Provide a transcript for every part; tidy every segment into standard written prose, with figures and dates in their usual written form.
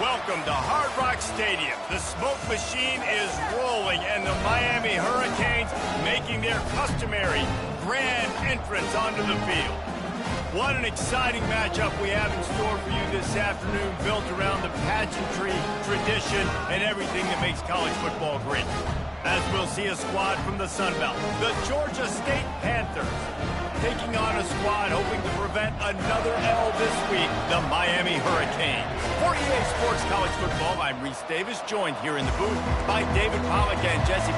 Welcome to Hard Rock Stadium. The smoke machine is rolling, and the Miami Hurricanes making their customary grand entrance onto the field. What an exciting matchup we have in store for you this afternoon, built around the pageantry, tradition, and everything that makes college football great. As we'll see a squad from the Sun Belt, the Georgia State Panthers, taking on a squad hoping to prevent another L this week, the Miami Hurricanes. For EA Sports College Football, I'm Reese Davis, joined here in the booth by David Pollack and Jesse.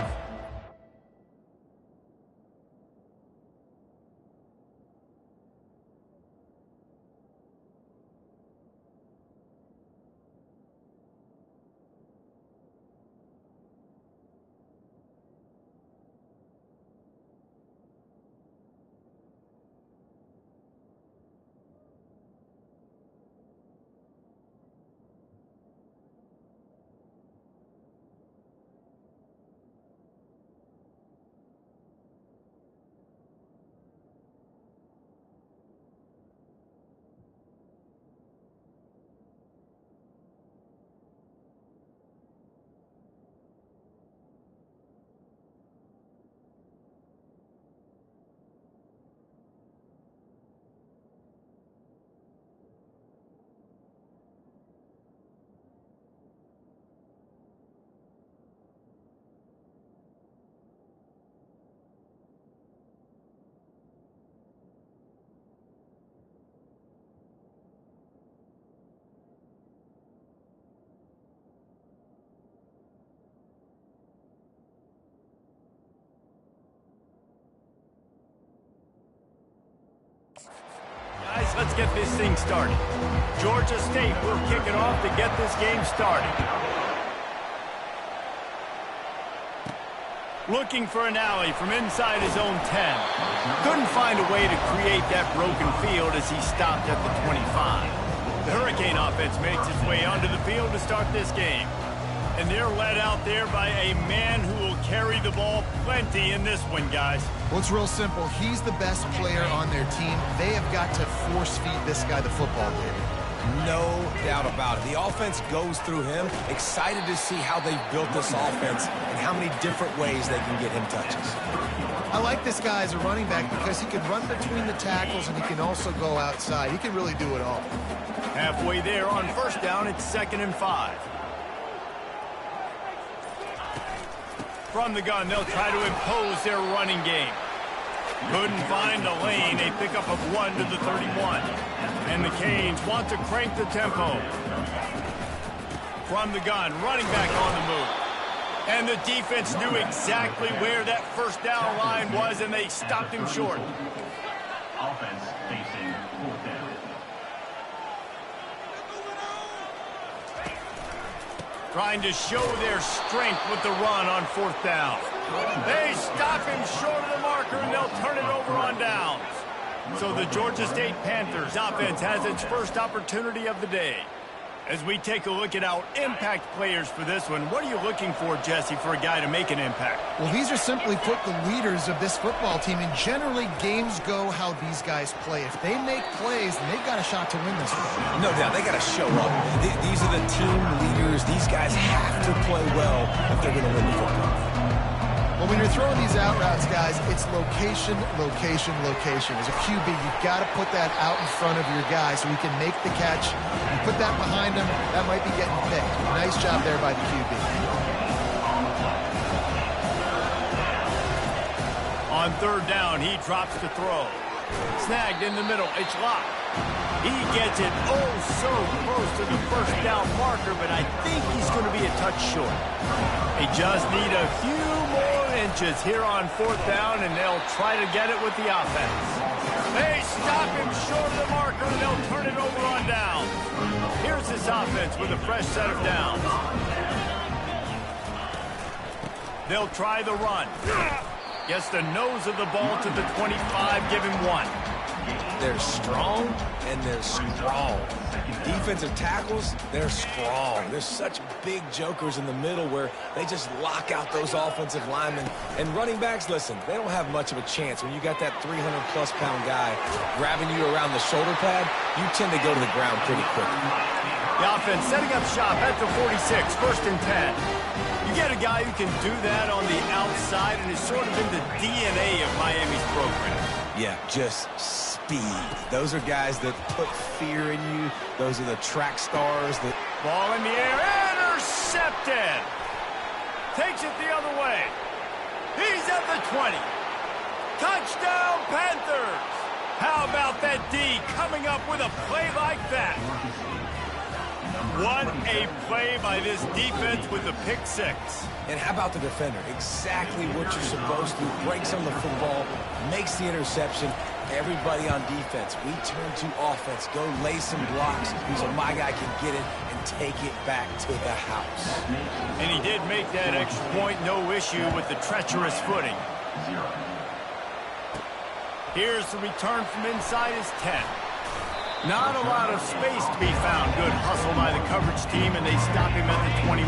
Guys, let's get this thing started. Georgia State will kick it off to get this game started. Looking for an alley from inside his own 10. Couldn't find a way to create that broken field as he stopped at the 25. The Hurricane offense makes its way onto the field to start this game. And they're led out there by a man who will carry the ball plenty in this one, guys. Well, it's real simple. He's the best player on their team. They have got to force-feed this guy the football, David. No doubt about it. The offense goes through him. Excited to see how they've built this offense and how many different ways they can get him touches. I like this guy as a running back because he can run between the tackles and he can also go outside. He can really do it all. Halfway there on first down, it's 2nd and 5. From the gun, they'll try to impose their running game. Couldn't find a lane. A pickup of 1 to the 31. And the Canes want to crank the tempo. From the gun, running back on the move. And the defense knew exactly where that first down line was, and they stopped him short. Offense facing 4th down. Trying to show their strength with the run on 4th down. They stop him short of the marker, and they'll turn it over on downs. So the Georgia State Panthers offense has its first opportunity of the day. As we take a look at our impact players for this one, what are you looking for, Jesse, for a guy to make an impact? Well, these are simply put the leaders of this football team, and generally games go how these guys play. If they make plays, then they've got a shot to win this one. No doubt, they got to show up. These are the team leaders. These guys have to play well if they're going to win the football. Well, when you're throwing these out routes, guys, it's location, location, location. As a QB, you've got to put that out in front of your guy so he can make the catch. You put that behind him, that might be getting picked. Nice job there by the QB. On 3rd down, he drops to throw. Snagged in the middle. It's locked. He gets it oh so close to the first down marker, but I think he's going to be a touch short. They just need a few more inches here on 4th down, and they'll try to get it with the offense. They stop him short of the marker, and they'll turn it over on down. Here's this offense with a fresh set of downs. They'll try the run. Gets the nose of the ball to the 25, give him 1. They're strong, and they're strong. Defensive tackles, they're strong. There's such big jokers in the middle where they just lock out those offensive linemen. And running backs, listen, they don't have much of a chance. When you got that 300-plus pound guy grabbing you around the shoulder pad, you tend to go to the ground pretty quickly. The offense setting up shop at the 46, 1st and 10. You get a guy who can do that on the outside and is sort of in the DNA of Miami's program. Yeah, just speed. Those are guys that put fear in you. Those are the track stars that... Ball in the air, intercepted. Takes it the other way. He's at the 20. Touchdown, Panthers. How about that D coming up with a play like that? What a play by this defense with the pick 6. And how about the defender? Exactly what you're supposed to. Breaks on the football, makes the interception. Everybody on defense, we turn to offense. Go lay some blocks so my guy can get it and take it back to the house. And he did make that extra point, no issue with the treacherous footing. Here's the return from inside his 10. Not a lot of space to be found. Good hustle by the coverage team, and they stop him at the 21.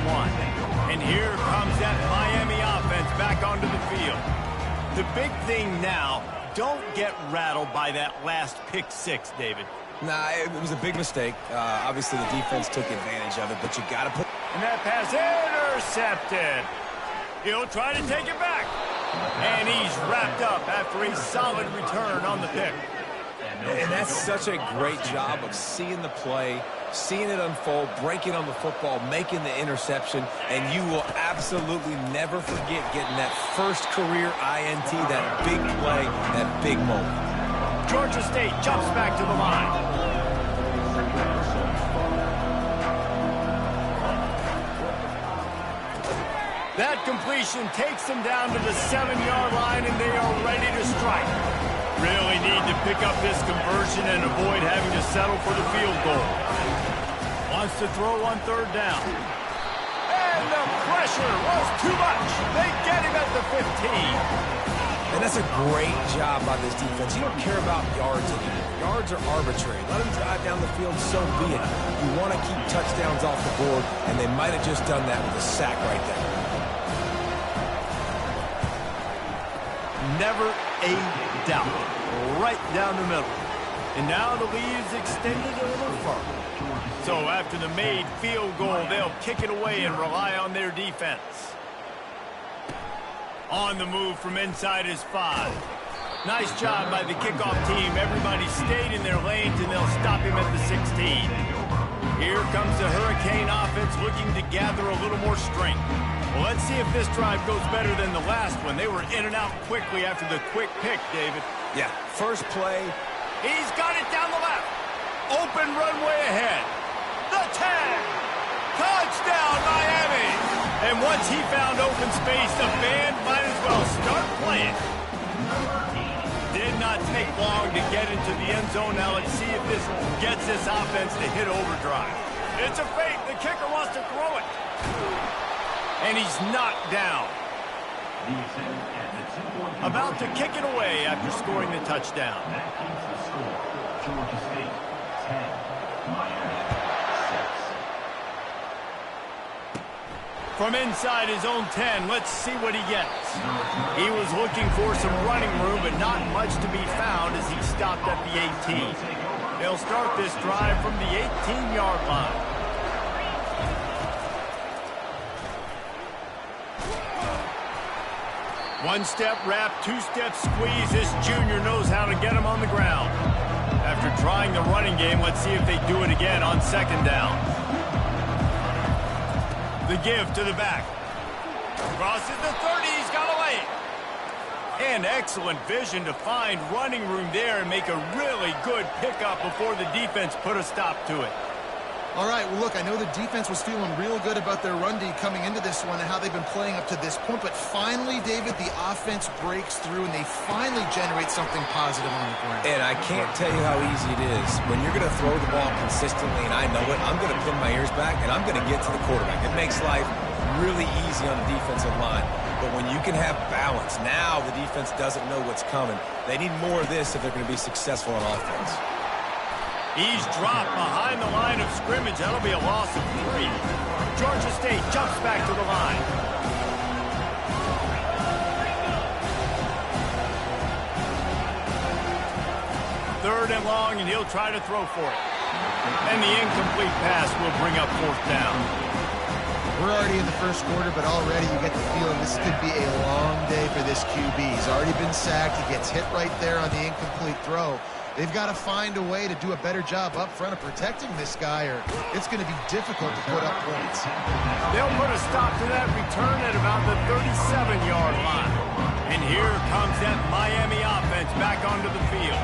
And here comes that Miami offense back onto the field. The big thing now, don't get rattled by that last pick 6, David. Nah, it was a big mistake. Obviously, the defense took advantage of it, but you got to put... And that pass intercepted. He'll try to take it back. And he's wrapped up after a solid return on the pick. And that's such a great job of seeing the play, seeing it unfold, breaking on the football, making the interception, and you will absolutely never forget getting that first career INT, that big play, that big moment. Georgia State jumps back to the line. That completion takes them down to the 7-yard line, and they are ready to strike. Really need to pick up this conversion and avoid having to settle for the field goal. Wants to throw on 3rd down. And the pressure was too much. They get him at the 15. And that's a great job by this defense. You don't care about yards anymore. Yards are arbitrary. Let them drive down the field, so be it. You want to keep touchdowns off the board, and they might have just done that with a sack right there. Never a doubt. Right down the middle. And now the lead is extended a little further. So after the made field goal, they'll kick it away and rely on their defense. On the move from inside his 5. Nice job by the kickoff team. Everybody stayed in their lanes, and they'll stop him at the 16. Here comes the Hurricane offense looking to gather a little more strength. Well, let's see if this drive goes better than the last one. They were in and out quickly after the quick pick, David. Yeah, first play. He's got it down the left. Open runway ahead. The 10. Touchdown, Miami. And once he found open space, the band might as well start playing. Did not take long to get into the end zone. Now let's see if this gets this offense to hit overdrive. It's a fake. The kicker wants to throw it. And he's knocked down. About to kick it away after scoring the touchdown. That keeps the score. Georgia State 10, Miami 6. From inside his own 10, let's see what he gets. He was looking for some running room, but not much to be found as he stopped at the 18. They'll start this drive from the 18-yard line. One-step wrap, two-step squeeze. This junior knows how to get him on the ground. After trying the running game, let's see if they do it again on 2nd down. The give to the back. Crosses the 30. He's got a lane. And excellent vision to find running room there and make a really good pickup before the defense put a stop to it. All right, well, look, I know the defense was feeling real good about their run D coming into this one and how they've been playing up to this point, but finally, David, the offense breaks through and they finally generate something positive on the ground. And I can't tell you how easy it is. When you're going to throw the ball consistently, and I know it, I'm going to pin my ears back, and I'm going to get to the quarterback. It makes life really easy on the defensive line. But when you can have balance, now the defense doesn't know what's coming. They need more of this if they're going to be successful on offense. He's dropped behind the line of scrimmage. That'll be a loss of 3. Georgia State jumps back to the line. Third and long, and he'll try to throw for it. And the incomplete pass will bring up 4th down. We're already in the first quarter, but already you get the feeling this could be a long day for this QB. He's already been sacked. He gets hit right there on the incomplete throw. They've got to find a way to do a better job up front of protecting this guy, or it's going to be difficult to put up points. They'll put a stop to that return at about the 37-yard line. And here comes that Miami offense back onto the field.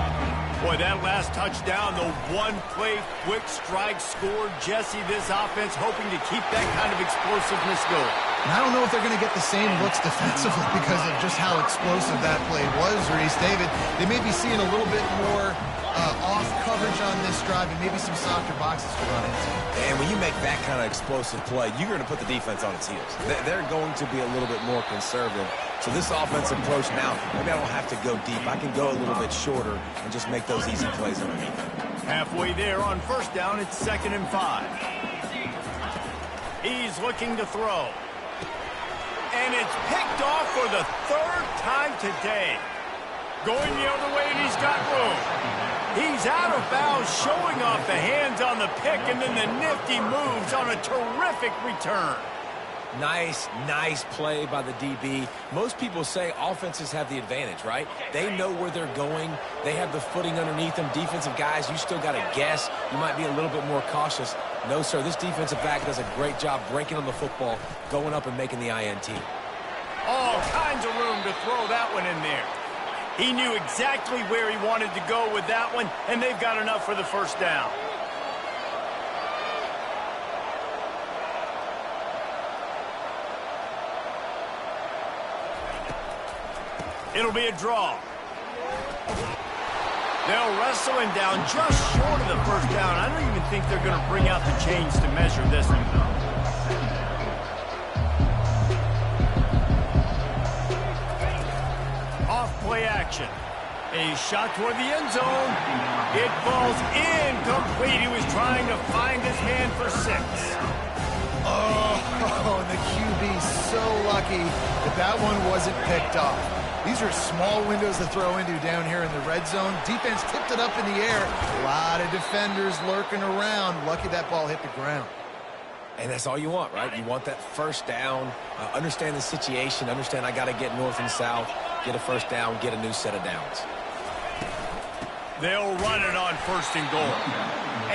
Boy, that last touchdown, the one-play quick strike score. Jesse, this offense hoping to keep that kind of explosiveness going. And I don't know if they're going to get the same looks defensively because of just how explosive that play was, Reese. David, they may be seeing a little bit more off coverage on this drive and maybe some softer boxes to run into. And when you make that kind of explosive play, you're going to put the defense on its heels. They're going to be a little bit more conservative. So this offensive approach now, maybe I don't have to go deep. I can go a little bit shorter and just make those easy plays underneath. Halfway there on 1st down, it's 2nd and 5. He's looking to throw. And it's picked off for the 3rd time today. Going the other way, and he's got room. He's out of bounds, showing off the hands on the pick, and then the nifty moves on a terrific return. Nice play by the DB. Most people say offenses have the advantage, right? They know where they're going. They have the footing underneath them. Defensive guys, you still got to guess. You might be a little bit more cautious. No, sir, this defensive back does a great job breaking on the football, going up and making the INT. All kinds of room to throw that one in there. He knew exactly where he wanted to go with that one, and they've got enough for the 1st down. It'll be a draw. They'll wrestle him down just short of the 1st down. I don't even think they're going to bring out the chains to measure this one, though. Off-play action. A shot toward the end zone. It falls incomplete. He was trying to find his man for 6. Oh, and the QB's so lucky that that one wasn't picked off. These are small windows to throw into down here in the red zone. Defense tipped it up in the air. A lot of defenders lurking around. Lucky that ball hit the ground. And that's all you want, right? You want that 1st down. Understand the situation. Understand I got to get north and south, get a 1st down, get a new set of downs. They'll run it on 1st and goal.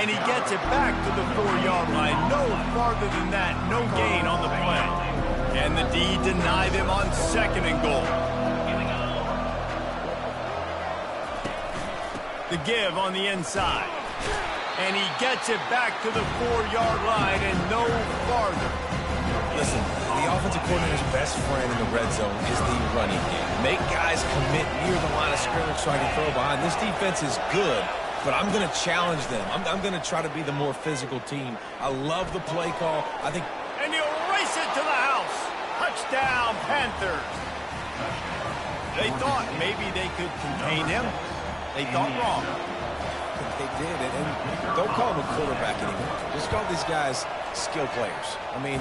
And he gets it back to the 4-yard line. No farther than that. No gain on the play. And the D deny them on 2nd and goal. The give on the inside. And he gets it back to the 4-yard line and no farther. Listen, the offensive coordinator's best friend in the red zone is the running game. Make guys commit near the line of scrimmage so I can throw behind. This defense is good, but I'm going to challenge them. I'm going to try to be the more physical team. I love the play call. I think... And he'll race it to the house. Touchdown, Panthers. They thought maybe they could contain him. They thought wrong. They did, and don't call them a quarterback anymore. Just call these guys skill players. I mean,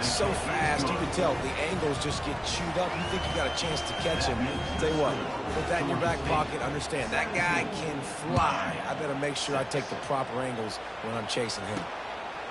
so fast, you can tell the angles just get chewed up. You think you got a chance to catch him. Tell you what, put that in your back pocket. Understand, that guy can fly. I better make sure I take the proper angles when I'm chasing him.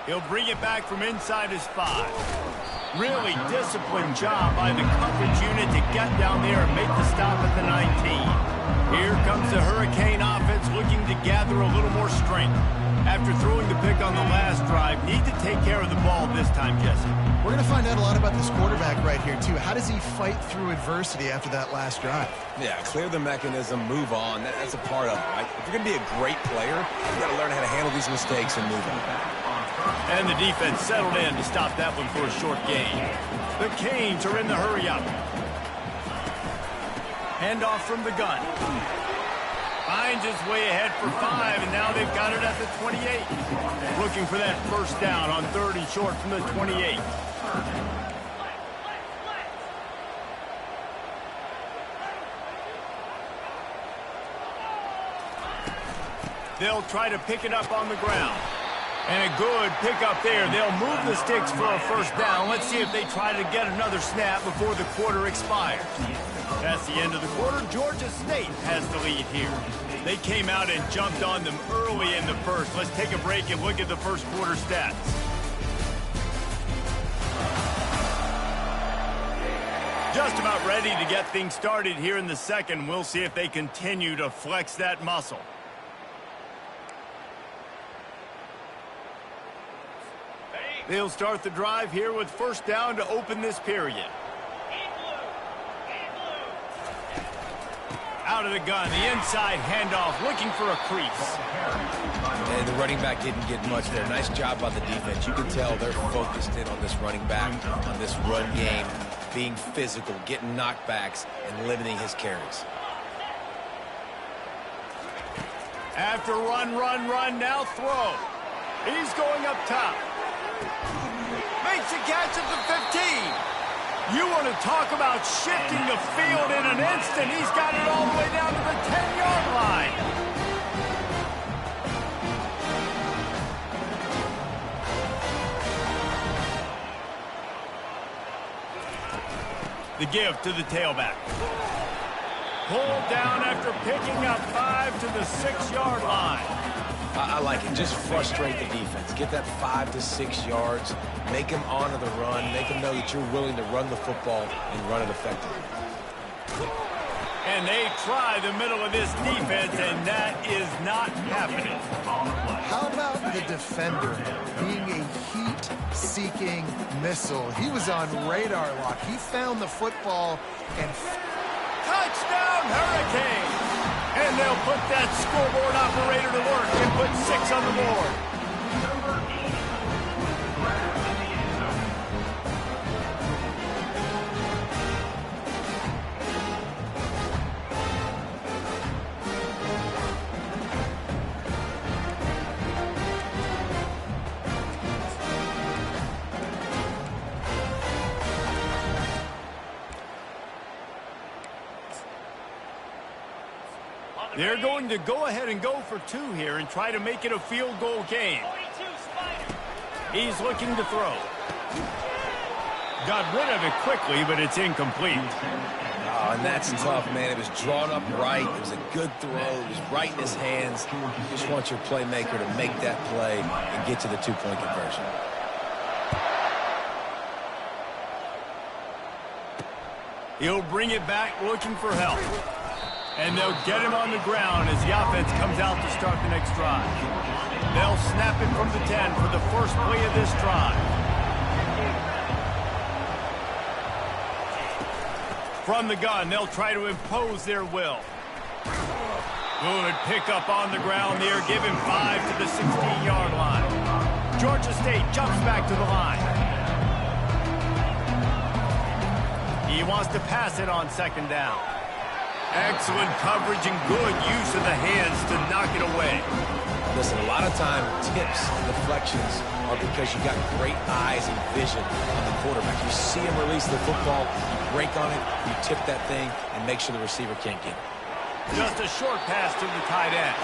He'll bring it back from inside his 5. Really disciplined job by the coverage unit to get down there and make the stop at the 19. Here comes the Hurricane offense looking to gather a little more strength. After throwing the pick on the last drive, need to take care of the ball this time, Jesse. We're going to find out a lot about this quarterback right here, too. How does he fight through adversity after that last drive? Yeah, clear the mechanism, move on. That's a part of it, right? If you're going to be a great player, you got to learn how to handle these mistakes and move on. And the defense settled in to stop that one for a short gain. The Canes are in the hurry-up. Handoff from the gun. Finds his way ahead for 5, and now they've got it at the 28. Looking for that 1st down on 3rd and short from the 28. They'll try to pick it up on the ground. And a good pickup there. They'll move the sticks for a first down. Let's see if they try to get another snap before the quarter expires. That's the end of the quarter. Georgia State has the lead here. They came out and jumped on them early in the first. Let's take a break and look at the first quarter stats. Just about ready to get things started here in the second. We'll see if they continue to flex that muscle. They'll start the drive here with first down to open this period. Out of the gun, the inside handoff, looking for a crease. And the running back didn't get much there. Nice job by the defense. You can tell they're focused in on this running back, on this run game, being physical, getting knockbacks, and limiting his carries. After run, now throw. He's going up top. Makes a catch at the 15. You want to talk about shifting the field in an instant. He's got it all the way down to the 10-yard line. The give to the tailback. Pulled down after picking up 5 to the 6-yard line. I like it. Just frustrate the defense. Get that 5 to 6 yards. Make them honor the run. Make them know that you're willing to run the football and run it effectively. And they try the middle of this defense, and that is not happening. How about the defender being a heat-seeking missile? He was on radar lock. He found the football and... Touchdown, Hurricanes! And they'll put that scoreboard operator to work and put 6 on the board. They're going to go ahead and go for 2 here and try to make it a field goal game. He's looking to throw. Got rid of it quickly, but it's incomplete. Oh, and that's tough, man. It was drawn up right. It was a good throw. It was right in his hands. You just want your playmaker to make that play and get to the 2-point conversion. He'll bring it back looking for help. And they'll get him on the ground as the offense comes out to start the next drive. They'll snap it from the 10 for the first play of this drive. From the gun, they'll try to impose their will. Good pickup on the ground there. Give him 5 to the 16-yard line. Georgia State jumps back to the line. He wants to pass it on second down. Excellent coverage and good use of the hands to knock it away. Listen, a lot of time, tips and deflections are because you got great eyes and vision on the quarterback. You see him release the football, you break on it, you tip that thing, and make sure the receiver can't get it. Just a short pass to the tight end.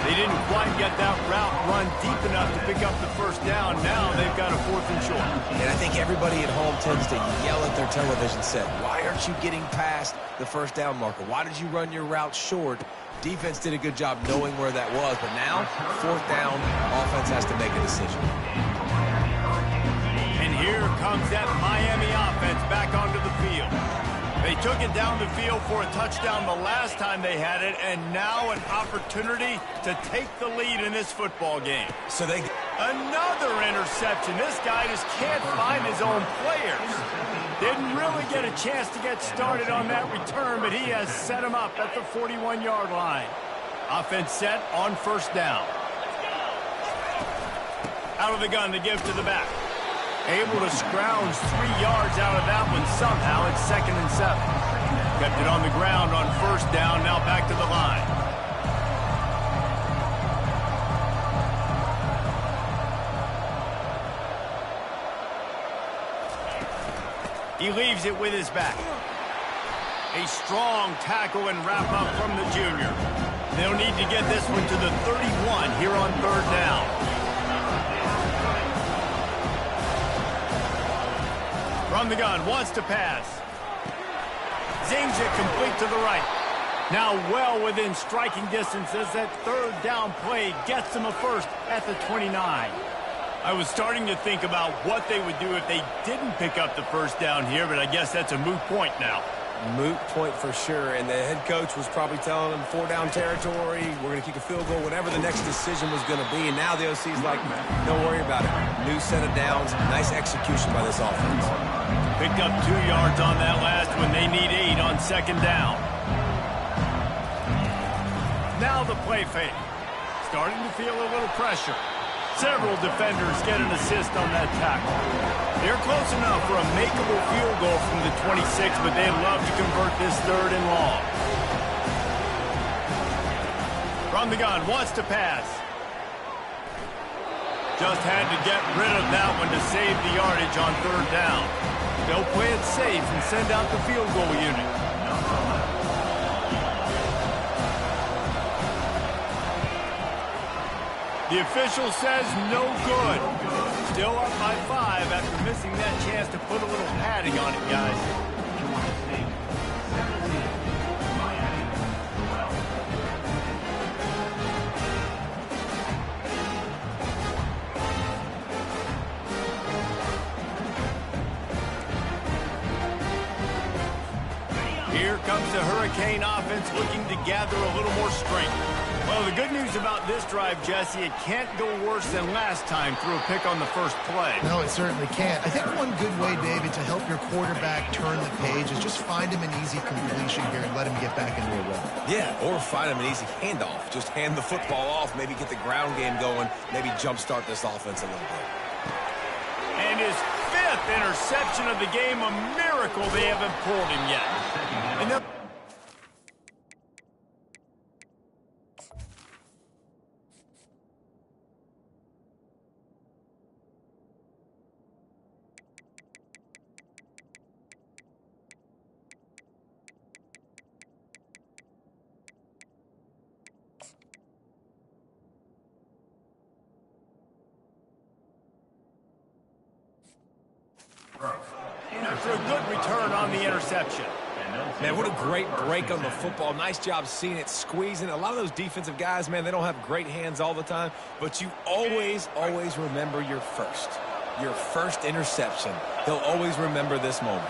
They didn't quite get that route run deep enough to pick up the first down. Now they've got a 4th and short. And I think everybody at home tends to yell at their television set, why aren't you getting past the first down marker? Why did you run your route short? Defense did a good job knowing where that was, but now, 4th down, offense has to make a decision. And here comes that Miami offense back onto the field. They took it down the field for a touchdown the last time they had it, and now an opportunity to take the lead in this football game. So they... Another interception. This guy just can't find his own players. Didn't really get a chance to get started on that return, but he has set him up at the 41-yard line. Offense set on first down. Out of the gun to give to the back. Able to scrounge 3 yards out of that one somehow. It's 2nd and 7. Kept it on the ground on first down. Now back to the line. He leaves it with his back. A strong tackle and wrap up from the junior. They'll need to get this one to the 31 here on 3rd down. From the gun, wants to pass. Zings it complete to the right. Now well within striking distance as that third down play gets them a first at the 29. I was starting to think about what they would do if they didn't pick up the first down here, but I guess that's a moot point now. Moot point for sure, and the head coach was probably telling them 4-down territory, we're going to kick a field goal, whatever the next decision was going to be, and now the OC's like, don't worry about it. New set of downs, nice execution by this offense. Picked up 2 yards on that last one. They need 8 on second down. Now the play fake. Starting to feel a little pressure. Several defenders get an assist on that tackle. They're close enough for a makeable field goal from the 26, but they'd love to convert this 3rd and long. From the gun, wants to pass. Just had to get rid of that one to save the yardage on 3rd down. They'll play it safe and send out the field goal unit. The official says no good. Still up by 5 after missing that chance to put a little padding on it, guys. Here comes the Hurricane offense looking to gather a little more strength. Well, the good news about this drive, Jesse, it can't go worse than last time through a pick on the first play. No, it certainly can't. I think one good way, David, to help your quarterback turn the page is just find him an easy completion here and let him get back into a rhythm. Yeah, or find him an easy handoff. Just hand the football off, maybe get the ground game going, maybe jumpstart this offense a little bit. And his 5th interception of the game, a miracle they haven't pulled him yet. And after a good return on the interception. Man, what a great break on the football. Nice job seeing it, squeezing. A lot of those defensive guys, man, they don't have great hands all the time, but you always, always remember your first interception. He'll always remember this moment.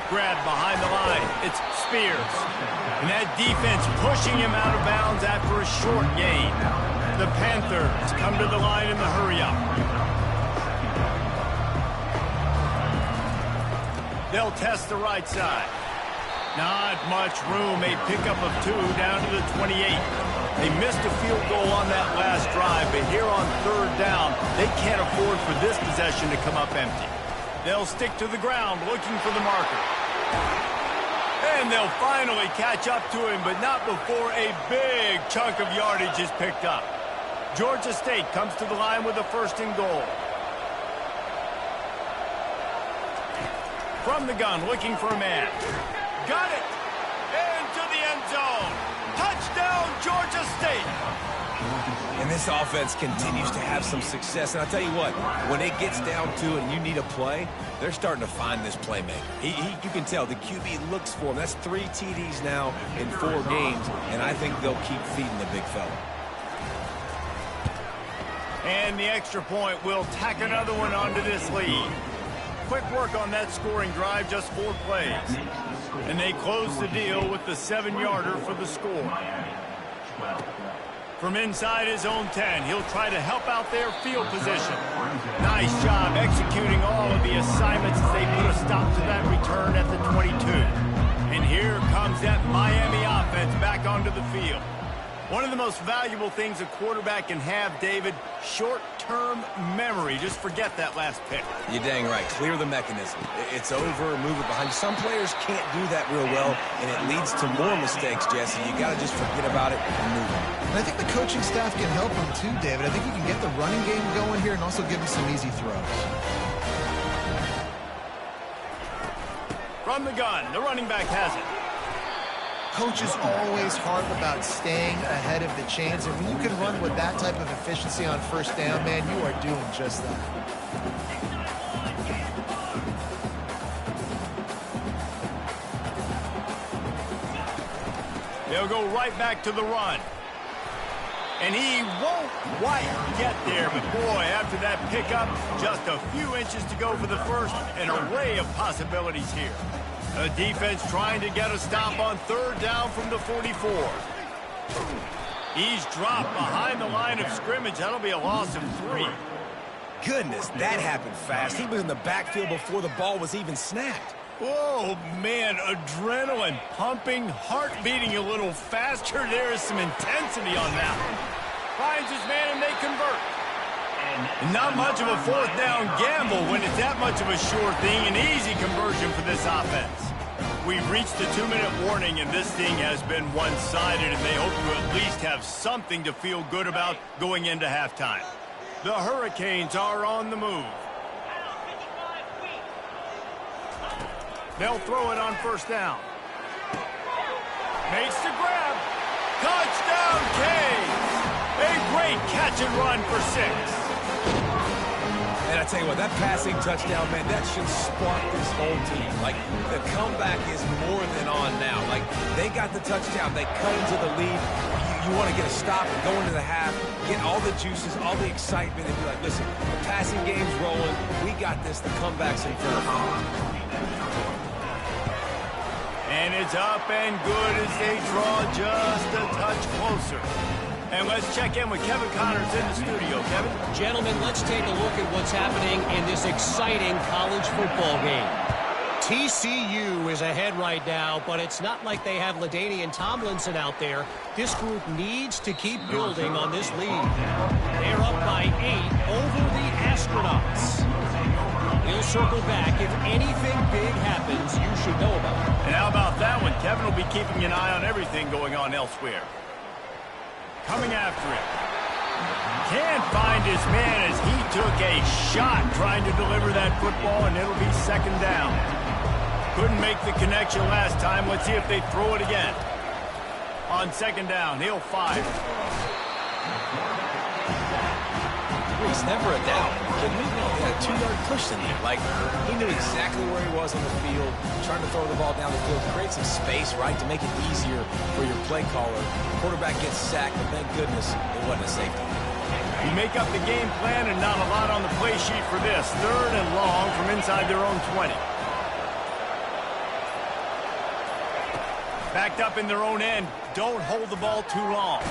Grab behind the line. It's Spears. And that defense pushing him out of bounds after a short gain. The Panthers come to the line in the hurry-up. They'll test the right side. Not much room. A pickup of 2 down to the 28. They missed a field goal on that last drive, but here on 3rd down, they can't afford for this possession to come up empty. They'll stick to the ground looking for the marker. And they'll finally catch up to him, but not before a big chunk of yardage is picked up. Georgia State comes to the line with a 1st and goal. From the gun, looking for a man. Got it! Into the end zone. Touchdown, Georgia State! And this offense continues to have some success. And I'll tell you what, when it gets down to it and you need a play, they're starting to find this playmaker. You can tell the QB looks for him. That's 3 TDs now in 4 games, and I think they'll keep feeding the big fella. And the extra point will tack another one onto this lead. Quick work on that scoring drive, just 4 plays. And they close the deal with the 7-yarder for the score. From inside his own 10, he'll try to help out their field position. Nice job executing all of the assignments as they put a stop to that return at the 22. And here comes that Miami offense back onto the field. One of the most valuable things a quarterback can have, David, short-term memory. Just forget that last pick. You're dang right. Clear the mechanism. It's over, move it behind you. Some players can't do that real well, and it leads to more mistakes, Jesse. You got to just forget about it and move on. And I think the coaching staff can help him too, David. I think he can get the running game going here and also give him some easy throws. From the gun, the running back has it. Coaches always harp about staying ahead of the chains, and when you can run with that type of efficiency on 1st down, man, you are doing just that. They'll go right back to the run. And he won't quite get there, but boy, after that pickup, just a few inches to go for the first. An array of possibilities here. The defense trying to get a stop on third down from the 44. He's dropped behind the line of scrimmage. That'll be a loss of 3. Goodness, that happened fast. He was in the backfield before the ball was even snapped. Oh, man, adrenaline pumping, heart beating a little faster. There is some intensity on that one. Finds his man, and they convert. Not much of a fourth down gamble when it's that much of a sure thing. An easy conversion for this offense. We've reached the 2-minute warning, and this thing has been one-sided, and they hope to at least have something to feel good about going into halftime. The Hurricanes are on the move. They'll throw it on first down. Makes the grab. Touchdown, Canes! A great catch and run for 6. And I tell you what, that passing touchdown, man, that should spark this whole team. Like, the comeback is more than on now. Like, they got the touchdown. They cut into the lead. You want to get a stop and go into the half, get all the juices, all the excitement, and be like, listen, the passing game's rolling. We got this. The comeback's in front of us. And it's up and good as they draw just a touch closer. And let's check in with Kevin Connors in the studio. Kevin? Gentlemen, let's take a look at what's happening in this exciting college football game. TCU is ahead right now, but it's not like they have LaDainian Tomlinson out there. This group needs to keep building on this lead. They're up by 8 over the Astronauts. We'll circle back. If anything big happens, you should know about it. And how about that one? Kevin will be keeping an eye on everything going on elsewhere. Coming after him. Can't find his man as he took a shot trying to deliver that football, and it'll be second down. Couldn't make the connection last time. Let's see if they throw it again. On second down, he'll fire. It's never a doubt. But maybe he had a 2-yard push in there. Like, he knew exactly where he was on the field, trying to throw the ball down the field, create some space, right, to make it easier for your play caller. Quarterback gets sacked, but thank goodness it wasn't a safety. You make up the game plan and not a lot on the play sheet for this. Third and long from inside their own 20. Backed up in their own end. Don't hold the ball too long.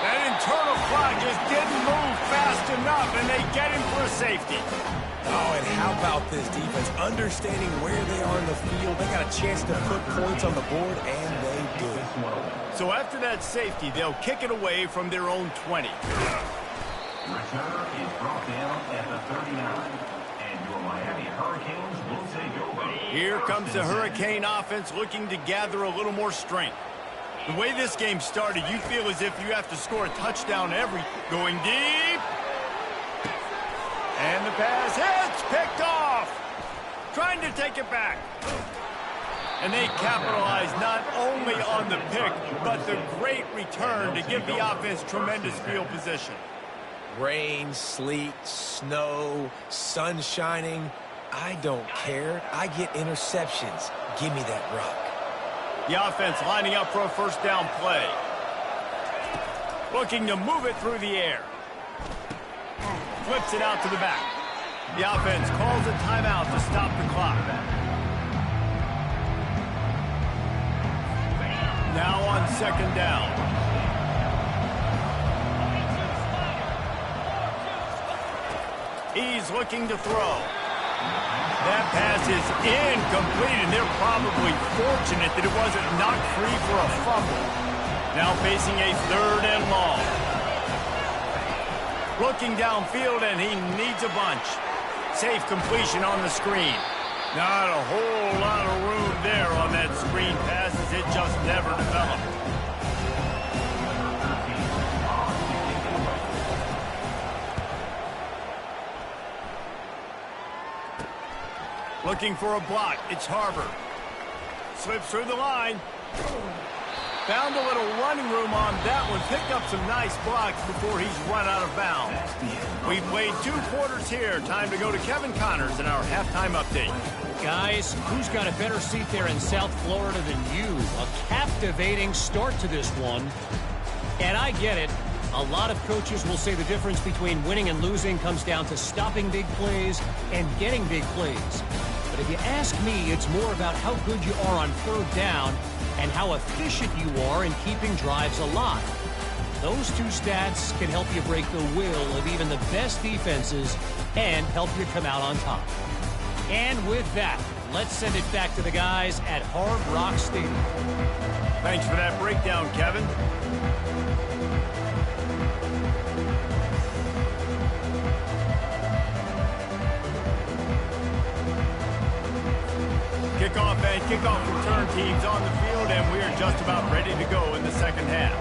That internal clock just didn't move fast enough, and they get him for a safety. Oh, and how about this defense? Understanding where they are in the field. They got a chance to put points on the board, and they did. So after that safety, they'll kick it away from their own 20. Return is brought down at the 39. And your Miami Hurricanes will take over. Here comes the Hurricane offense looking to gather a little more strength. The way this game started, you feel as if you have to score a touchdown every. Going deep. And the pass hits. Picked off. Trying to take it back. And they capitalize not only on the pick, but the great return to give the offense tremendous field position. Rain, sleet, snow, sun shining. I don't care. I get interceptions. Give me that rock. The offense lining up for a first down play. Looking to move it through the air. Flips it out to the back. The offense calls a timeout to stop the clock. Now on second down. He's looking to throw. That pass is incomplete, and they're probably fortunate that it wasn't knocked free for a fumble. Now facing a third and long. Looking downfield, and he needs a bunch. Safe completion on the screen. Not a whole lot of room there on that screen pass, as it just never developed. Looking for a block. It's Harbor. Slips through the line. Found a little running room on that one. Picked up some nice blocks before he's run out of bounds. We played 2 quarters here. Time to go to Kevin Connors in our halftime update. Guys, who's got a better seat there in South Florida than you? A captivating start to this one. And I get it. A lot of coaches will say the difference between winning and losing comes down to stopping big plays and getting big plays. But if you ask me, it's more about how good you are on 3rd down and how efficient you are in keeping drives alive. Those 2 stats can help you break the will of even the best defenses and help you come out on top. And with that, let's send it back to the guys at Hard Rock Stadium. Thanks for that breakdown, Kevin. Kickoff and kickoff return teams on the field, and we are just about ready to go in the second half.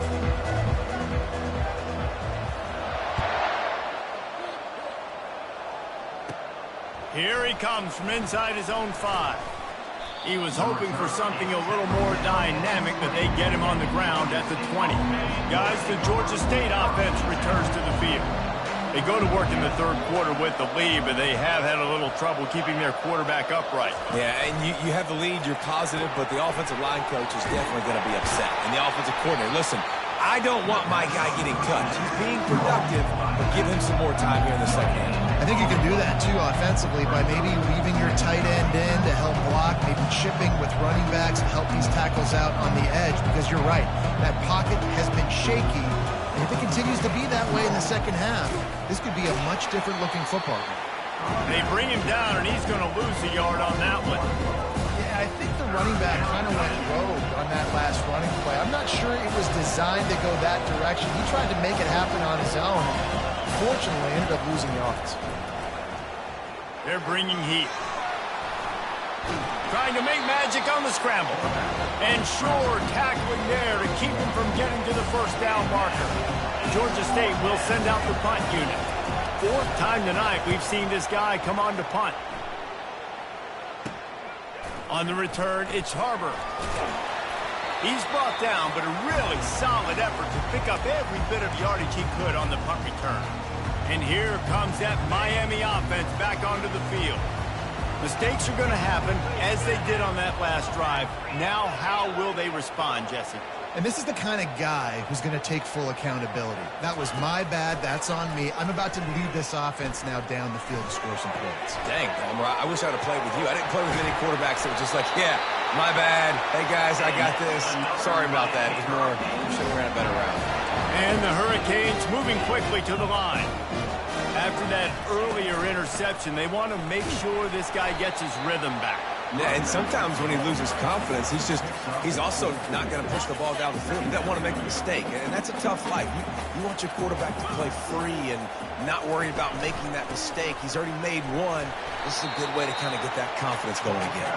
Here he comes from inside his own 5. He was hoping for something a little more dynamic, but they get him on the ground at the 20. Guys, the Georgia State offense returns to the field. They go to work in the 3rd quarter with the lead, but they have had a little trouble keeping their quarterback upright. Yeah, and you have the lead, you're positive, but the offensive line coach is definitely going to be upset. And the offensive coordinator, listen, I don't want my guy getting cut. He's being productive, but give him some more time here in the second half. I think you can do that, too, offensively, by maybe leaving your tight end in to help block, maybe chipping with running backs to help these tackles out on the edge, because you're right. That pocket has been shaky, and if it continues to be that way in the second half, this could be a much different-looking football game. They bring him down, and he's going to lose a yard on that one. Yeah, I think the running back kind of went rogue on that last running play. I'm not sure it was designed to go that direction. He tried to make it happen on his own. Fortunately, ended up losing the offense. They're bringing heat. Trying to make magic on the scramble. And sure, tackling there to keep him from getting to the 1st down marker. Georgia State will send out the punt unit. 4th time tonight we've seen this guy come on to punt. On the return, it's Harbor. He's brought down, but a really solid effort to pick up every bit of yardage he could on the punt return. And here comes that Miami offense back onto the field. Mistakes are going to happen, as they did on that last drive. Now, how will they respond, Jesse? And this is the kind of guy who's going to take full accountability. That was my bad. That's on me. I'm about to lead this offense now down the field to score some points. Dang, Palmer, I wish I'd have played with you. I didn't play with any quarterbacks that were just like, yeah, my bad. Hey, guys, I got this. Sorry about that. It was more, we should have ran a better route. And the Hurricanes moving quickly to the line. After that earlier interception, they want to make sure this guy gets his rhythm back. Yeah, and sometimes when he loses confidence, he's also not going to push the ball down the field. He doesn't want to make a mistake, and that's a tough life. You want your quarterback to play free and not worry about making that mistake. He's already made one. This is a good way to kind of get that confidence going again.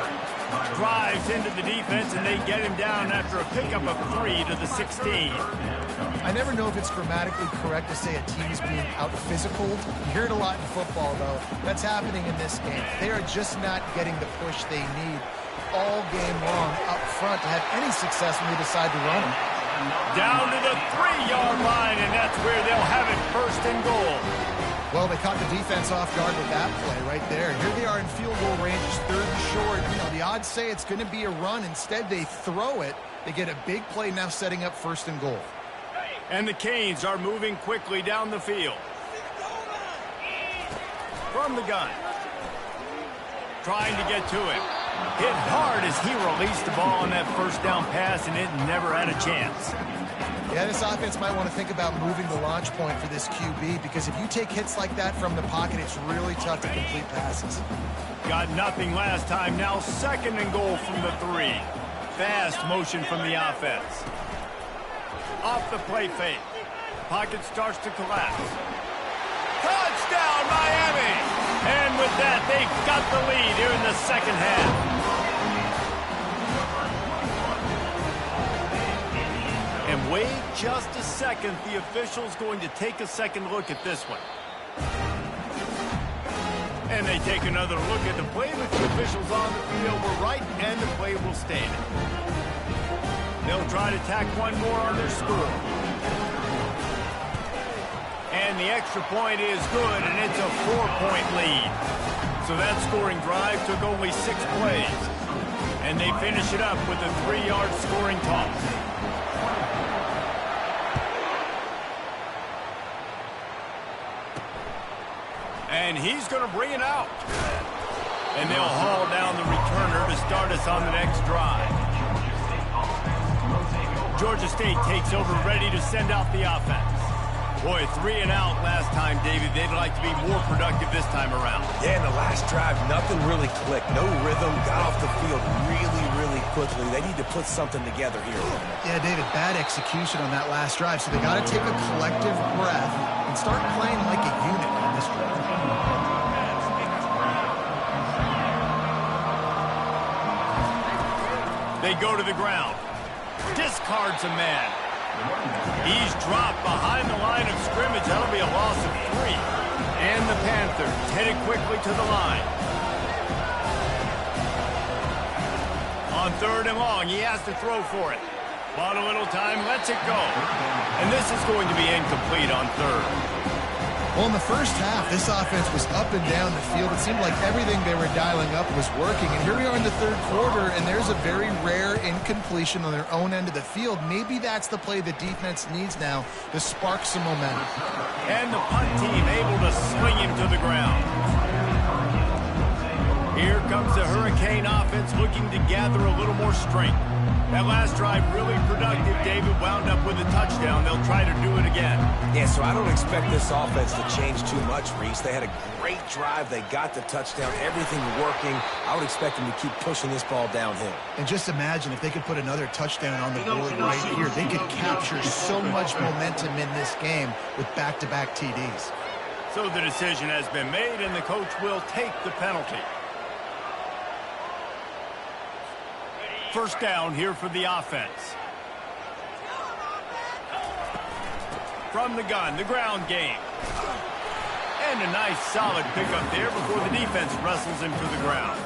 Drives into the defense, and they get him down after a pickup of 3 to the 16. I never know if it's grammatically correct to say a team is being out-physical. You hear it a lot in football, though. That's happening in this game. They are just not getting the push they need all game long up front to have any success when they decide to run them. Down to the 3-yard line, and that's where they'll have it 1st and goal. Well, they caught the defense off guard with that play right there. Here they are in field goal range, 3rd and short. You know, the odds say it's going to be a run. Instead, they throw it. They get a big play now setting up 1st and goal. And the Canes are moving quickly down the field. From the gun. Trying to get to him. Hit hard as he released the ball on that 1st down pass, and it never had a chance. Yeah, this offense might want to think about moving the launch point for this QB, because if you take hits like that from the pocket, it's really tough to complete passes. Got nothing last time. Now 2nd and goal from the 3. Fast motion from the offense. Off the play fake. Pocket starts to collapse. Touchdown, Miami! And with that, they've got the lead here in the second half. And wait just a second. The official's going to take a second look at this one. And they take another look at the play with the officials on the field. We're right, and the play will stand. They'll try to tack one more on their score. And the extra point is good, and it's a 4-point lead. So that scoring drive took only 6 plays. And they finish it up with a 3-yard scoring toss. And he's going to bring it out. And they'll haul down the returner to start us on the next drive. Georgia State takes over, ready to send out the offense. Boy, 3 and out last time, David. They'd like to be more productive this time around. Yeah, in the last drive, nothing really clicked. No rhythm, got off the field really quickly. They need to put something together here. Yeah, David, bad execution on that last drive, so they got to take a collective breath and start playing like a unit on this drive. They go to the ground. Discards a man. He's dropped behind the line of scrimmage. That'll be a loss of 3. And the Panthers headed quickly to the line. On 3rd and long, he has to throw for it. Bought a little time, lets it go. And this is going to be incomplete on 3rd. Well, in the first half, this offense was up and down the field. It seemed like everything they were dialing up was working. And here we are in the 3rd quarter, and there's a very rare incompletion on their own end of the field. Maybe that's the play the defense needs now to spark some momentum. And the punt team able to sling him to the ground. Here comes the Hurricane offense looking to gather a little more strength. That last drive really productive. David wound up with a touchdown. They'll try to do it again. Yeah, so I don't expect this offense to change too much, Reese. They had a great drive. They got the touchdown. Everything working. I would expect them to keep pushing this ball downhill. And just imagine if they could put another touchdown on the board right here. They could capture so much momentum in this game with back-to-back TDs. So the decision has been made, and the coach will take the penalty. First down here for the offense. From the gun, the ground game. And a nice solid pickup there before the defense wrestles him to the ground.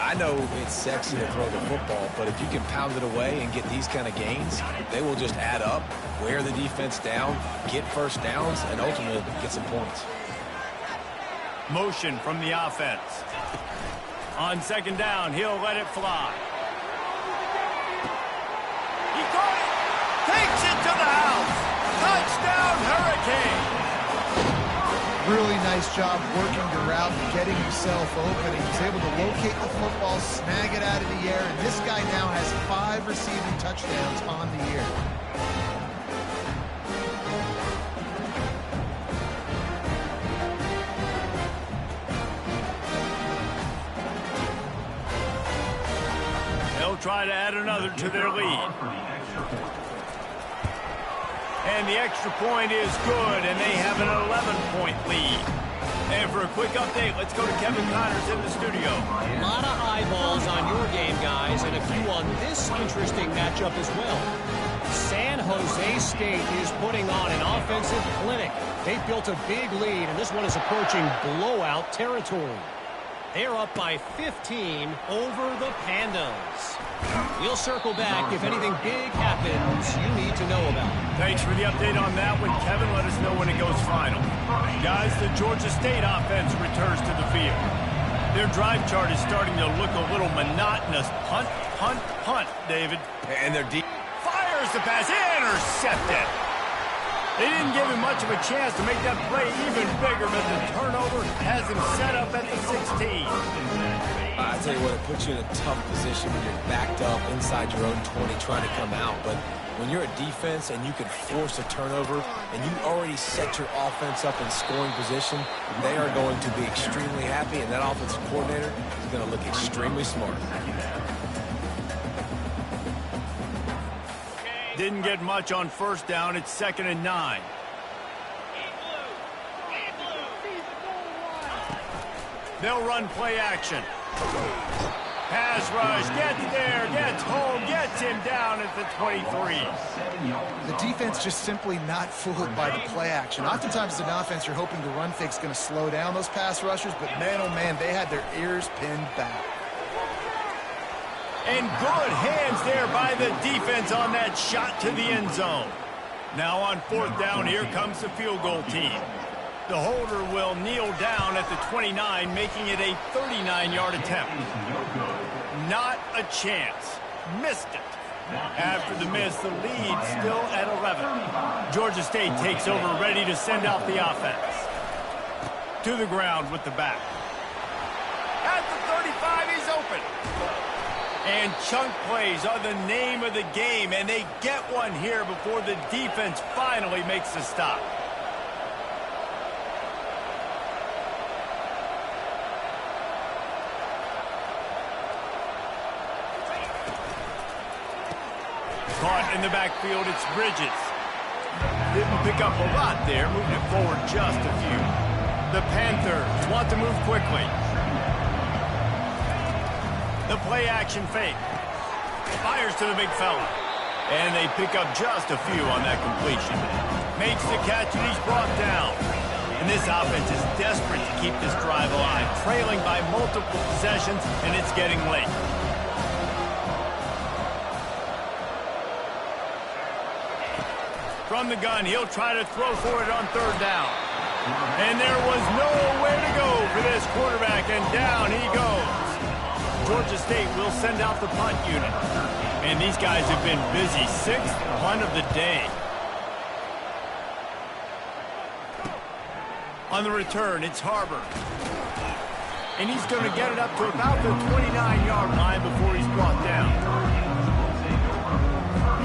I know it's sexy to throw the football, but if you can pound it away and get these kind of gains, they will just add up, wear the defense down, get first downs, and ultimately get some points. Motion from the offense. On 2nd down, he'll let it fly. He caught it! Takes it to the house! Touchdown, Hurricane! Really nice job working the route and getting himself open. He was able to locate the football, snag it out of the air, and this guy now has 5 receiving touchdowns on the year. They'll try to add another to their lead. And the extra point is good, and they have an 11-point lead. And for a quick update, let's go to Kevin Connors in the studio. A lot of eyeballs on your game, guys, and a few on this interesting matchup as well. San Jose State is putting on an offensive clinic. They've built a big lead, and this one is approaching blowout territory. They're up by 15 over the Pandas. We'll circle back if anything big happens you need to know about. Thanks for the update on that one, Kevin. Let us know when it goes final. Guys, the Georgia State offense returns to the field. Their drive chart is starting to look a little monotonous. Punt, punt, punt, David. And they're deep. Fires the pass, intercepted. They didn't give him much of a chance to make that play even bigger, but the turnover has him set up at the 16. I tell you what, it puts you in a tough position when you're backed up inside your own 20 trying to come out. But when you're a defense and you can force a turnover and you already set your offense up in scoring position, they are going to be extremely happy, and that offensive coordinator is going to look extremely smart. Didn't get much on 1st down. It's 2nd and 9. They'll run play action. Pass rush, gets there, gets home, gets him down at the 23. The defense just simply not fooled by the play action. Oftentimes as an offense, you're hoping the run fake's going to slow down those pass rushers, but man, oh man, they had their ears pinned back. And good hands there by the defense on that shot to the end zone. Now on 4th down, here comes the field goal team. The holder will kneel down at the 29, making it a 39-yard attempt. Not a chance. Missed it. After the miss, the lead still at 11. Georgia State takes over, ready to send out the offense. To the ground with the back. At the 35, he's open. And chunk plays are the name of the game, and they get one here before the defense finally makes the stop. Caught in the backfield, it's Bridges. Didn't pick up a lot there, moving it forward just a few. The Panthers want to move quickly. The play-action fake. Fires to the big fella. And they pick up just a few on that completion. Makes the catch, and he's brought down. And this offense is desperate to keep this drive alive, trailing by multiple possessions, and it's getting late. From the gun, he'll try to throw for it on 3rd down. And there was nowhere to go for this quarterback, and down he goes. Georgia State will send out the punt unit. And these guys have been busy. 6th punt of the day. On the return, it's Harbor. And he's going to get it up to about the 29-yard line before he's brought down.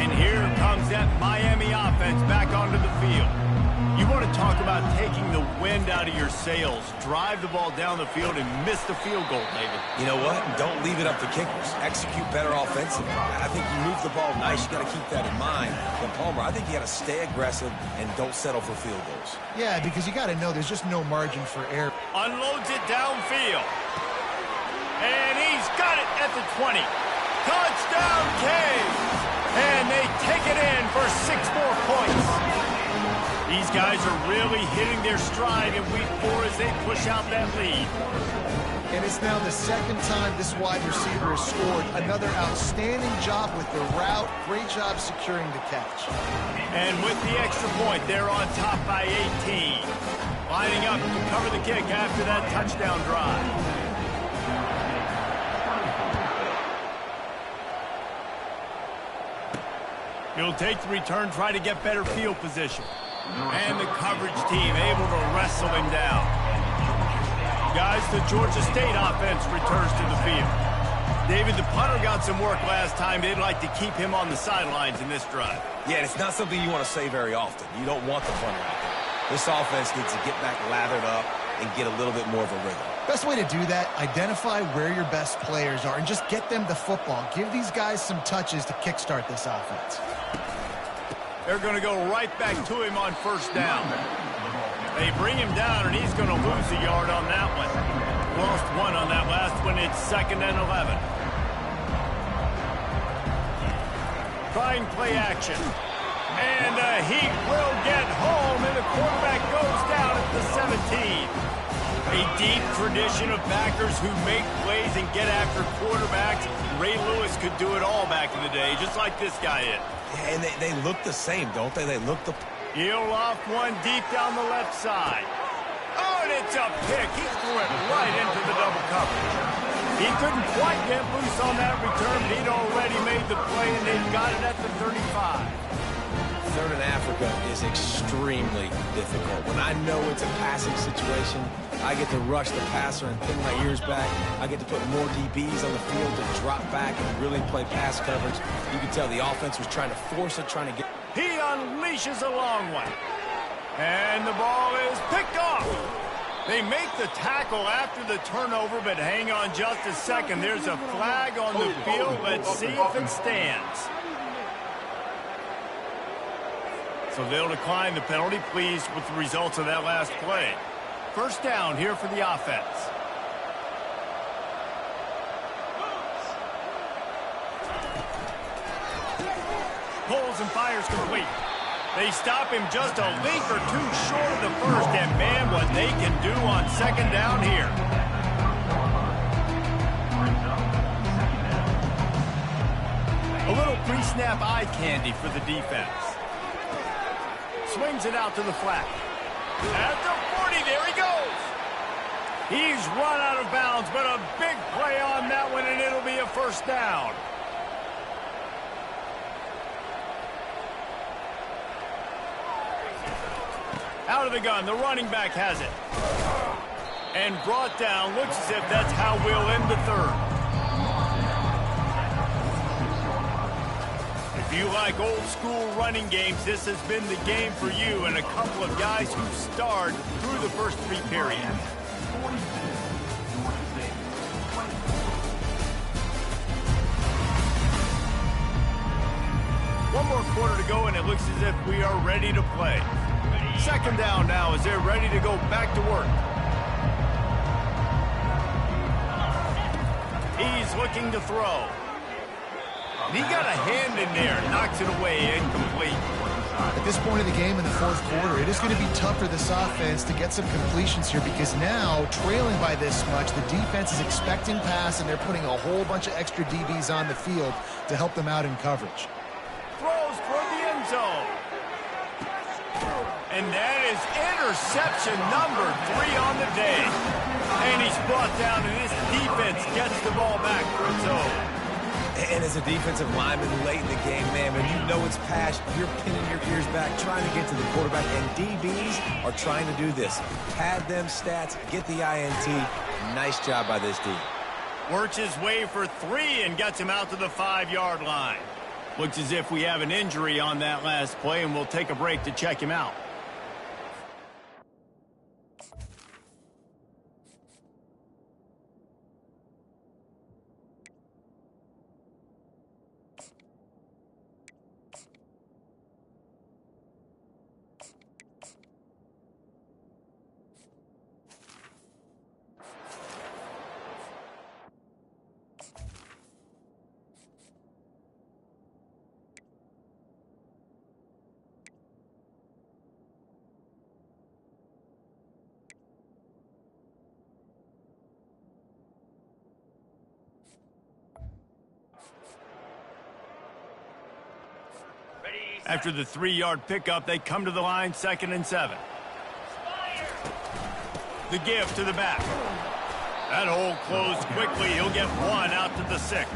And here comes that Miami offense back onto the field. You want to talk about taking the wind out of your sails. Drive the ball down the field and miss the field goal, David. You know what? Don't leave it up to kickers. Execute better offensively. I think you move the ball nice. You got to keep that in mind. But Palmer, I think you got to stay aggressive and don't settle for field goals. Yeah, because you got to know there's just no margin for error. Unloads it downfield. And he's got it at the 20. Touchdown, Caves! And they take it in for 6 more points. These guys are really hitting their stride in week 4 as they push out that lead. And it's now the 2nd time this wide receiver has scored. Another outstanding job with the route. Great job securing the catch. And with the extra point, they're on top by 18. Lining up to cover the kick after that touchdown drive. He'll take the return, try to get better field position. And the coverage team able to wrestle him down. Guys, the Georgia State offense returns to the field. David, the punter got some work last time. They'd like to keep him on the sidelines in this drive. Yeah, it's not something you want to say very often. You don't want the punter out there. This offense needs to get back lathered up and get a little bit more of a rhythm. Best way to do that, identify where your best players are and just get them the football. Give these guys some touches to kickstart this offense. They're going to go right back to him on 1st down. They bring him down, and he's going to lose a yard on that one. Lost 1 on that last one. It's 2nd and 11. Trying play action. And he will get home, and the quarterback goes down at the 17. A deep tradition of backers who make plays and get after quarterbacks. Ray Lewis could do it all back in the day, just like this guy is. Yeah, and they look the same, don't they? They look the... He'll off one deep down the left side. Oh, and it's a pick. He threw it right into the double coverage. He couldn't quite get loose on that return, but he'd already made the play, and they've got it at the 35. 3rd in Africa is extremely difficult. When I know it's a passing situation, I get to rush the passer and pin my ears back. I get to put more DBs on the field to drop back and really play pass coverage. You can tell the offense was trying to force it, trying to get... He unleashes a long one. And the ball is picked off. They make the tackle after the turnover, but hang on just a second. There's a flag on the field. Let's see if it stands. So they'll decline the penalty, pleased with the results of that last play. 1st down here for the offense. Pulls and fires complete. They stop him just a link or 2 short of the 1st, and man, what they can do on 2nd down here. pre-snap eye candy for the defense. Swings it out to the flat. At the 40, there he goes. He's run out of bounds, but a big play on that one, and it'll be a first down. Out of the gun, the running back has it. And brought down, looks as if that's how we'll end the third. If you like old school running games, this has been the game for you and a couple of guys who starred through the first 3 periods. One more quarter to go, and it looks as if we are ready to play. Second down now as they're ready to go back to work. He's looking to throw. He got a hand in there, knocks it away, incomplete. At this point of the game in the fourth quarter, it is going to be tough for this offense to get some completions here because now, trailing by this much, the defense is expecting pass, and they're putting a whole bunch of extra DBs on the field to help them out in coverage. Throws toward the end zone. And that is interception number 3 on the day. And he's brought down, and this defense gets the ball back for its own. And as a defensive lineman late in the game, man, when you know it's passed, you're pinning your ears back, trying to get to the quarterback. And DBs are trying to do this. Pad them stats, get the INT. Nice job by this D. Works his way for 3 and gets him out to the 5-yard line. Looks as if we have an injury on that last play, and we'll take a break to check him out. After the 3-yard pickup, they come to the line, 2nd and 7. The give to the back. That hole closed quickly. He'll get 1 out to the 6.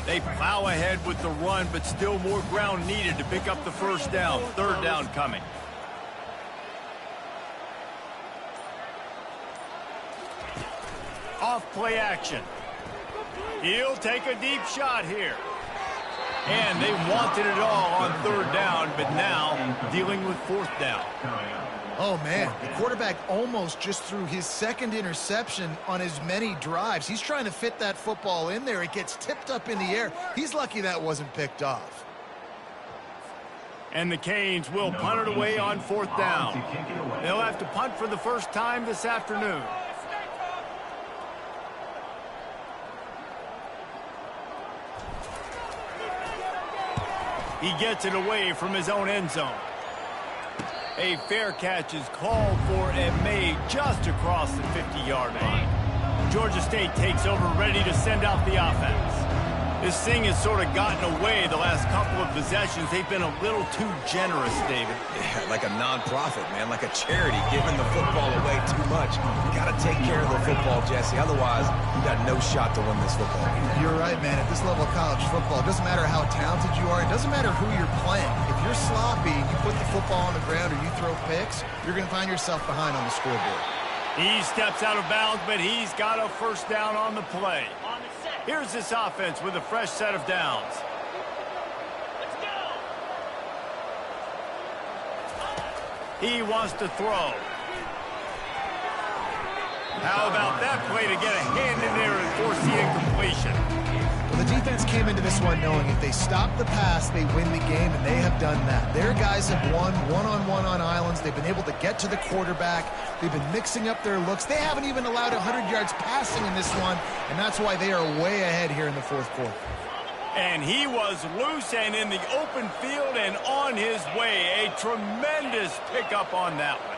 They plow ahead with the run, but still more ground needed to pick up the first down. 3rd down coming. Off play action. He'll take a deep shot here. And they wanted it all on 3rd down, but now dealing with 4th down. Oh, man, the quarterback almost just threw his 2nd interception on as many drives. He's trying to fit that football in there. It gets tipped up in the air. He's lucky that wasn't picked off. And the Canes will punt it away on 4th down. They'll have to punt for the first time this afternoon. He gets it away from his own end zone. A fair catch is called for and made just across the 50-yard line. Georgia State takes over, ready to send out the offense. This thing has sort of gotten away the last couple of possessions. They've been a little too generous, David. Yeah, like a non-profit, man, like a charity, giving the football away too much. You got to take care of the football, Jesse. Otherwise, you got no shot to win this football game. You're right, man. At this level of college football, it doesn't matter how talented you are. It doesn't matter who you're playing. If you're sloppy, you put the football on the ground or you throw picks, you're going to find yourself behind on the scoreboard. He steps out of bounds, but he's got a first down on the play. Here's this offense with a fresh set of downs. Let's go. He wants to throw. How about that play to get a hand in there and force the incompletion? Well, the defense came into this one knowing if they stop the pass, they win the game, and they have done that. Their guys have won one-on-one on islands. They've been able to get to the quarterback. They've been mixing up their looks. They haven't even allowed 100 yards passing in this one, and that's why they are way ahead here in the fourth quarter. And he was loose and in the open field and on his way. A tremendous pickup on that one.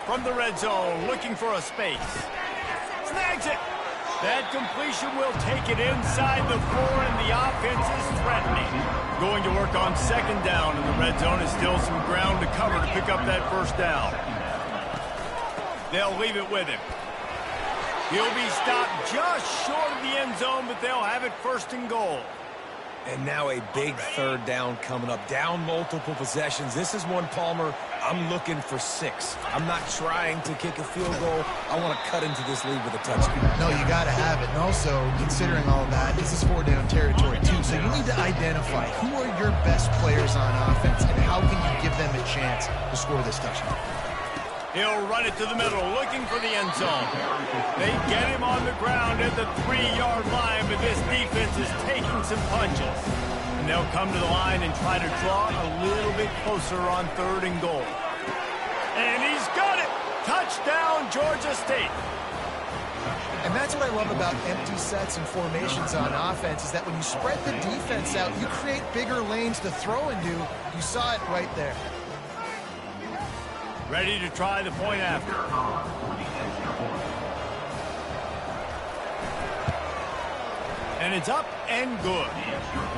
From the red zone, looking for a space. snags it. That completion will take it inside the 4, and the offense is threatening. Going to work on second down, and the red zone is still some ground to cover to pick up that first down. They'll leave it with him. He'll be stopped just short of the end zone, but they'll have it first and goal. And now a big third down coming up. Down multiple possessions. This is one, Palmer, I'm looking for 6. I'm not trying to kick a field goal. I want to cut into this lead with a touchdown. No, you got to have it. And also, considering all of that, this is 4-down territory, too. So you need to identify who are your best players on offense and how can you give them a chance to score this touchdown. He'll run it to the middle, looking for the end zone. They get him on the ground at the 3-yard line, but this defense is taking some punches. And they'll come to the line and try to draw a little bit closer on third and goal. And he's got it! Touchdown, Georgia State. And that's what I love about empty sets and formations on offense, is that when you spread the defense out, you create bigger lanes to throw into. You saw it right there. Ready to try the point after. And it's up and good.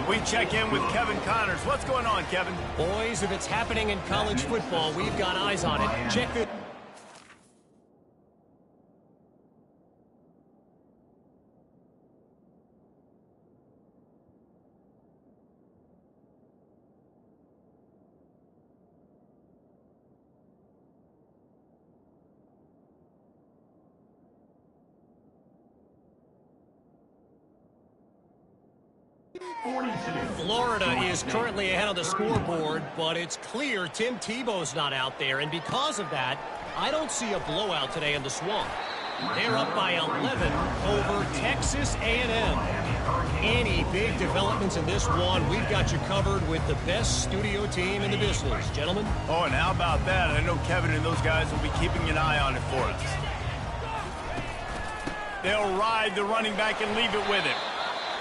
We check in with Kevin Connors. What's going on, Kevin? Boys, if it's happening in college football, we've got eyes on it. Check the... Florida is currently ahead on the scoreboard, but it's clear Tim Tebow's not out there, and because of that, I don't see a blowout today in the Swamp. They're up by 11 over Texas A&M. Any big developments in this one, we've got you covered with the best studio team in the business. Gentlemen? Oh, and how about that? I know Kevin and those guys will be keeping an eye on it for us. They'll ride the running back and leave it with him.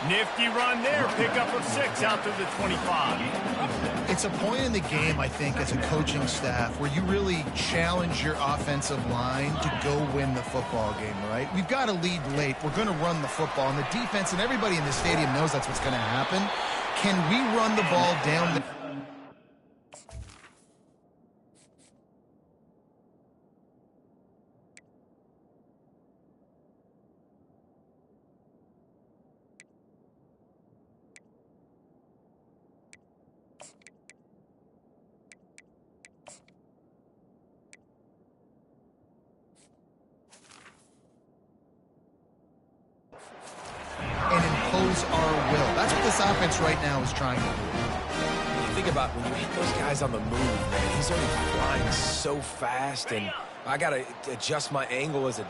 Nifty run there, pickup of 6 out to the 25. It's a point in the game, I think, as a coaching staff where you really challenge your offensive line to go win the football game, right? We've got to lead late. We're going to run the football, and the defense and everybody in the stadium knows that's what's going to happen. Can we run the ball down the... our will. That's what this offense right now is trying to do. You think about when you hit those guys on the move, man, he's already flying so fast, and I got to adjust my angle as a...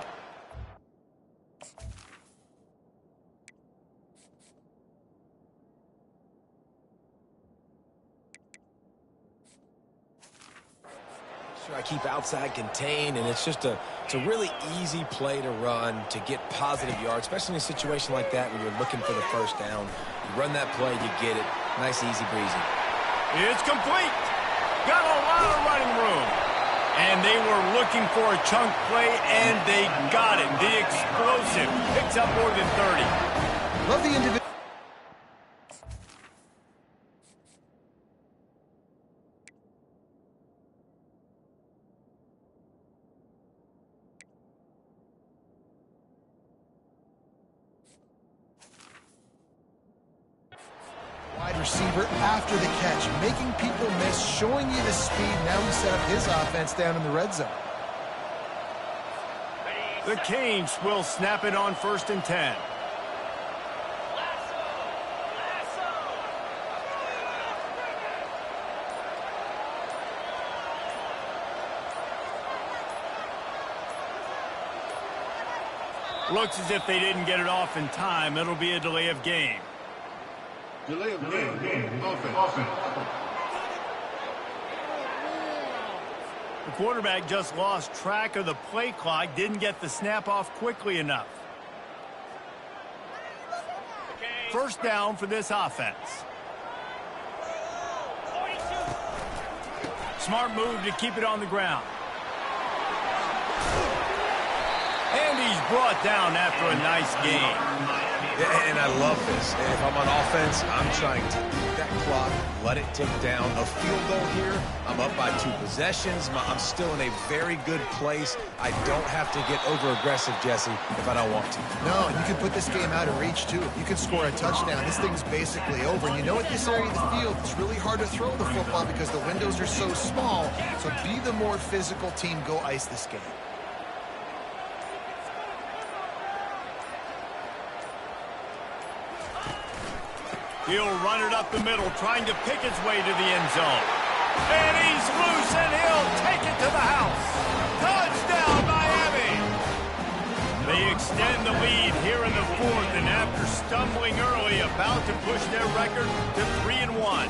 I keep outside contained, and it's just it's a really easy play to run to get positive yards, especially in a situation like that when you're looking for the first down. You run that play, you get it. Nice, easy breezy. It's complete. Got a lot of running room. And they were looking for a chunk play, and they got it. The explosive picks up more than 30. Love the individual. Wide receiver after the catch, making people miss, showing you the speed. Now he set up his offense down in the red zone. The Canes will snap it on 1st and 10. Looks as if they didn't get it off in time. It'll be a delay of game. Delay of game. Offense. The quarterback just lost track of the play clock, didn't get the snap off quickly enough. First down for this offense. Smart move to keep it on the ground. And he's brought down after a nice game. And I love this. And if I'm on offense, I'm trying to keep that clock, let it tick down. A field goal here, I'm up by 2 possessions. I'm still in a very good place. I don't have to get over-aggressive, Jesse, if I don't want to. No, and you can put this game out of reach, too. If you can score a touchdown, this thing's basically over. And you know, at this area of the field, it's really hard to throw the football because the windows are so small. So be the more physical team. Go ice this game. He'll run it up the middle, trying to pick his way to the end zone. And he's loose, and he'll take it to the house. Touchdown, Miami! They extend the lead here in the 4th, and after stumbling early, about to push their record to 3-1.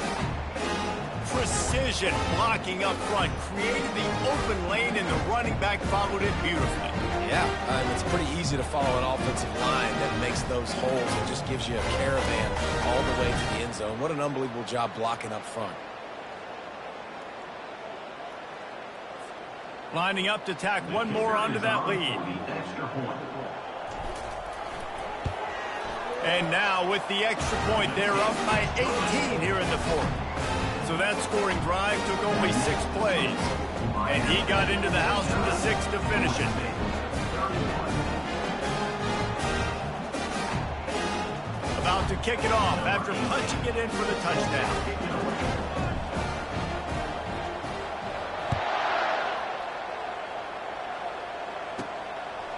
Precision blocking up front, created the open lane, and the running back followed it beautifully. Yeah, it's pretty easy to follow an offensive line that makes those holes and just gives you a caravan all the way to the end zone. What an unbelievable job blocking up front. Lining up to tack one more onto that lead. And now with the extra point, they're up by 18 here in the 4th. So that scoring drive took only 6 plays. And he got into the house from the 6 to finish it. About to kick it off after punching it in for the touchdown.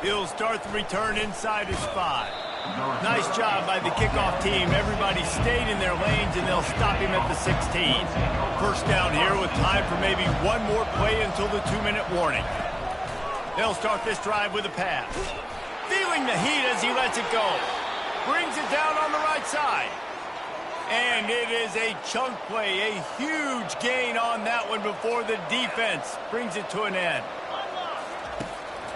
He'll start the return inside his 5. Nice job by the kickoff team. Everybody stayed in their lanes, and they'll stop him at the 16. First down here with time for maybe one more play until the 2-minute warning. They'll start this drive with a pass. Feeling the heat as he lets it go. Brings it down on the right side. And it is a chunk play, a huge gain on that one before the defense brings it to an end.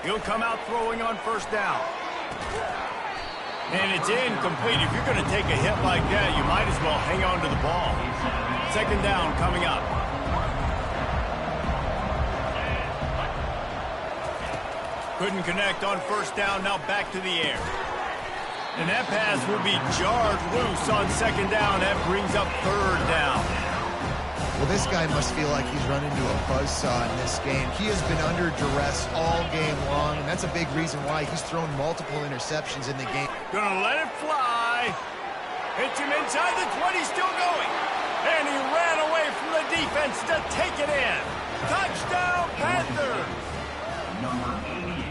He'll come out throwing on first down. And it's incomplete. If you're going to take a hit like that, you might as well hang on to the ball. Second down coming up. Couldn't connect on first down, now back to the air. And that pass will be jarred loose on second down. That brings up third down. Well, this guy must feel like he's run into a buzzsaw in this game. He has been under duress all game long, and that's a big reason why he's thrown multiple interceptions in the game. Gonna let it fly. Hits him inside the 20, still going. And he ran away from the defense to take it in. Touchdown, Panthers!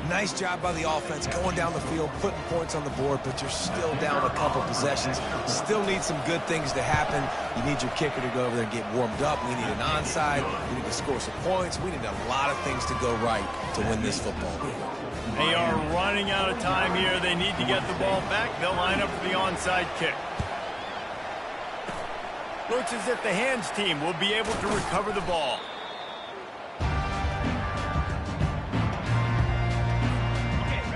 Nice job by the offense going down the field, putting points on the board, but you're still down a couple possessions. Still need some good things to happen. You need your kicker to go over there and get warmed up. We need an onside. We need to score some points. We need a lot of things to go right to win this football game. They are running out of time here. They need to get the ball back. They'll line up for the onside kick. Looks as if the hands team will be able to recover the ball.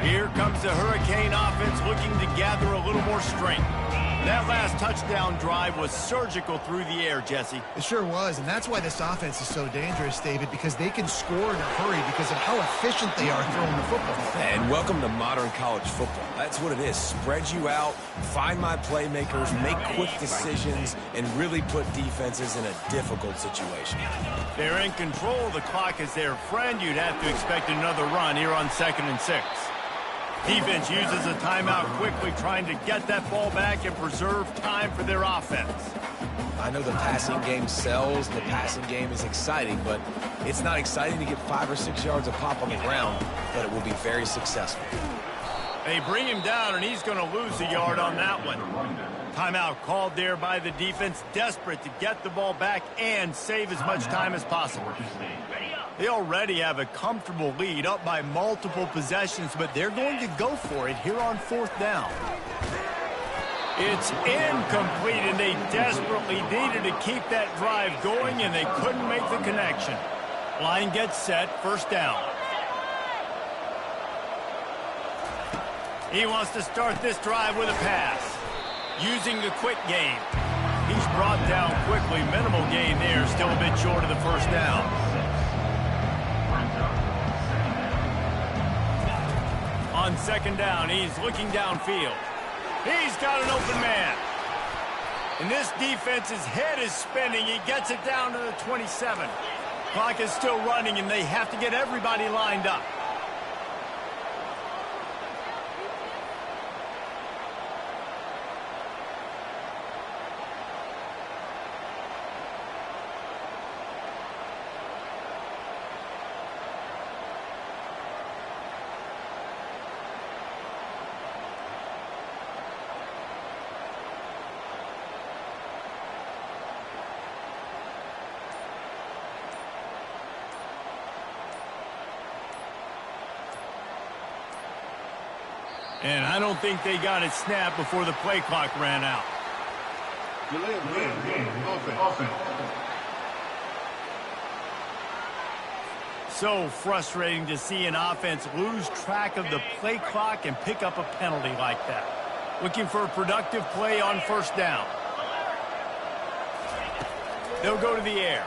Here comes the Hurricane offense looking to gather a little more strength. That last touchdown drive was surgical through the air, Jesse. It sure was, and that's why this offense is so dangerous, David, because they can score in a hurry because of how efficient they are throwing the football. And welcome to modern college football. That's what it is. Spread you out, find my playmakers, make quick decisions, and really put defenses in a difficult situation. They're in control. The clock is their friend. You'd have to expect another run here on 2nd and 6. Defense uses a timeout quickly, trying to get that ball back and preserve time for their offense. I know the passing game sells, the passing game is exciting, but it's not exciting to get 5 or 6 yards of pop on the ground, but it will be very successful. They bring him down, and he's going to lose a yard on that one. Timeout called there by the defense, desperate to get the ball back and save as much time as possible. They already have a comfortable lead, up by multiple possessions, but they're going to go for it here on 4th down. It's incomplete, and they desperately needed to keep that drive going, and they couldn't make the connection. Line gets set, first down. He wants to start this drive with a pass, using the quick game. He's brought down quickly, minimal gain there, still a bit short of the first down. On On second down, he's looking downfield. He's got an open man. And this defense's head is spinning. He gets it down to the 27. Clock is still running, and they have to get everybody lined up. And I don't think they got it snapped before the play clock ran out. Delay of game. Offense. So frustrating to see an offense lose track of the play clock and pick up a penalty like that. Looking for a productive play on first down. They'll go to the air.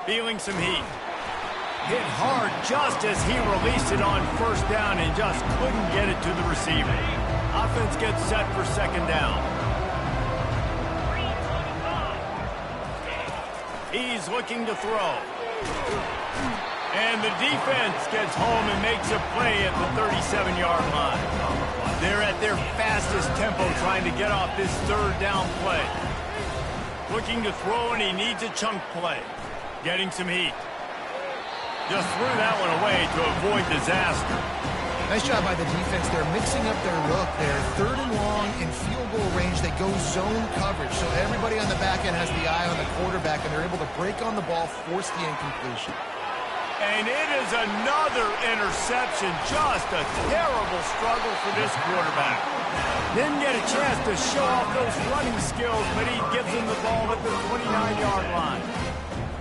Feeling some heat. Hit hard just as he released it on first down and just couldn't get it to the receiver. Offense gets set for second down. He's looking to throw. And the defense gets home and makes a play at the 37-yard line. They're at their fastest tempo trying to get off this third down play. Looking to throw, and he needs a chunk play. Getting some heat. Just threw that one away to avoid disaster. Nice job by the defense. They're mixing up their look there. Third and long in field goal range. They go zone coverage. So everybody on the back end has the eye on the quarterback, and they're able to break on the ball, force the incompletion. And it is another interception. Just a terrible struggle for this quarterback. Didn't get a chance to show off those running skills, but he gives him the ball at the 29-yard line.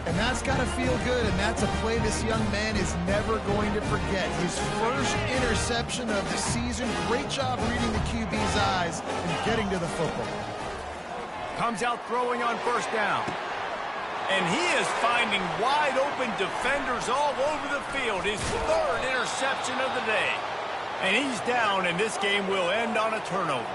And that's got to feel good, and that's a play this young man is never going to forget. His first interception of the season. Great job reading the QB's eyes and getting to the football. Comes out throwing on first down. And he is finding wide open defenders all over the field. His third interception of the day. And he's down, and this game will end on a turnover.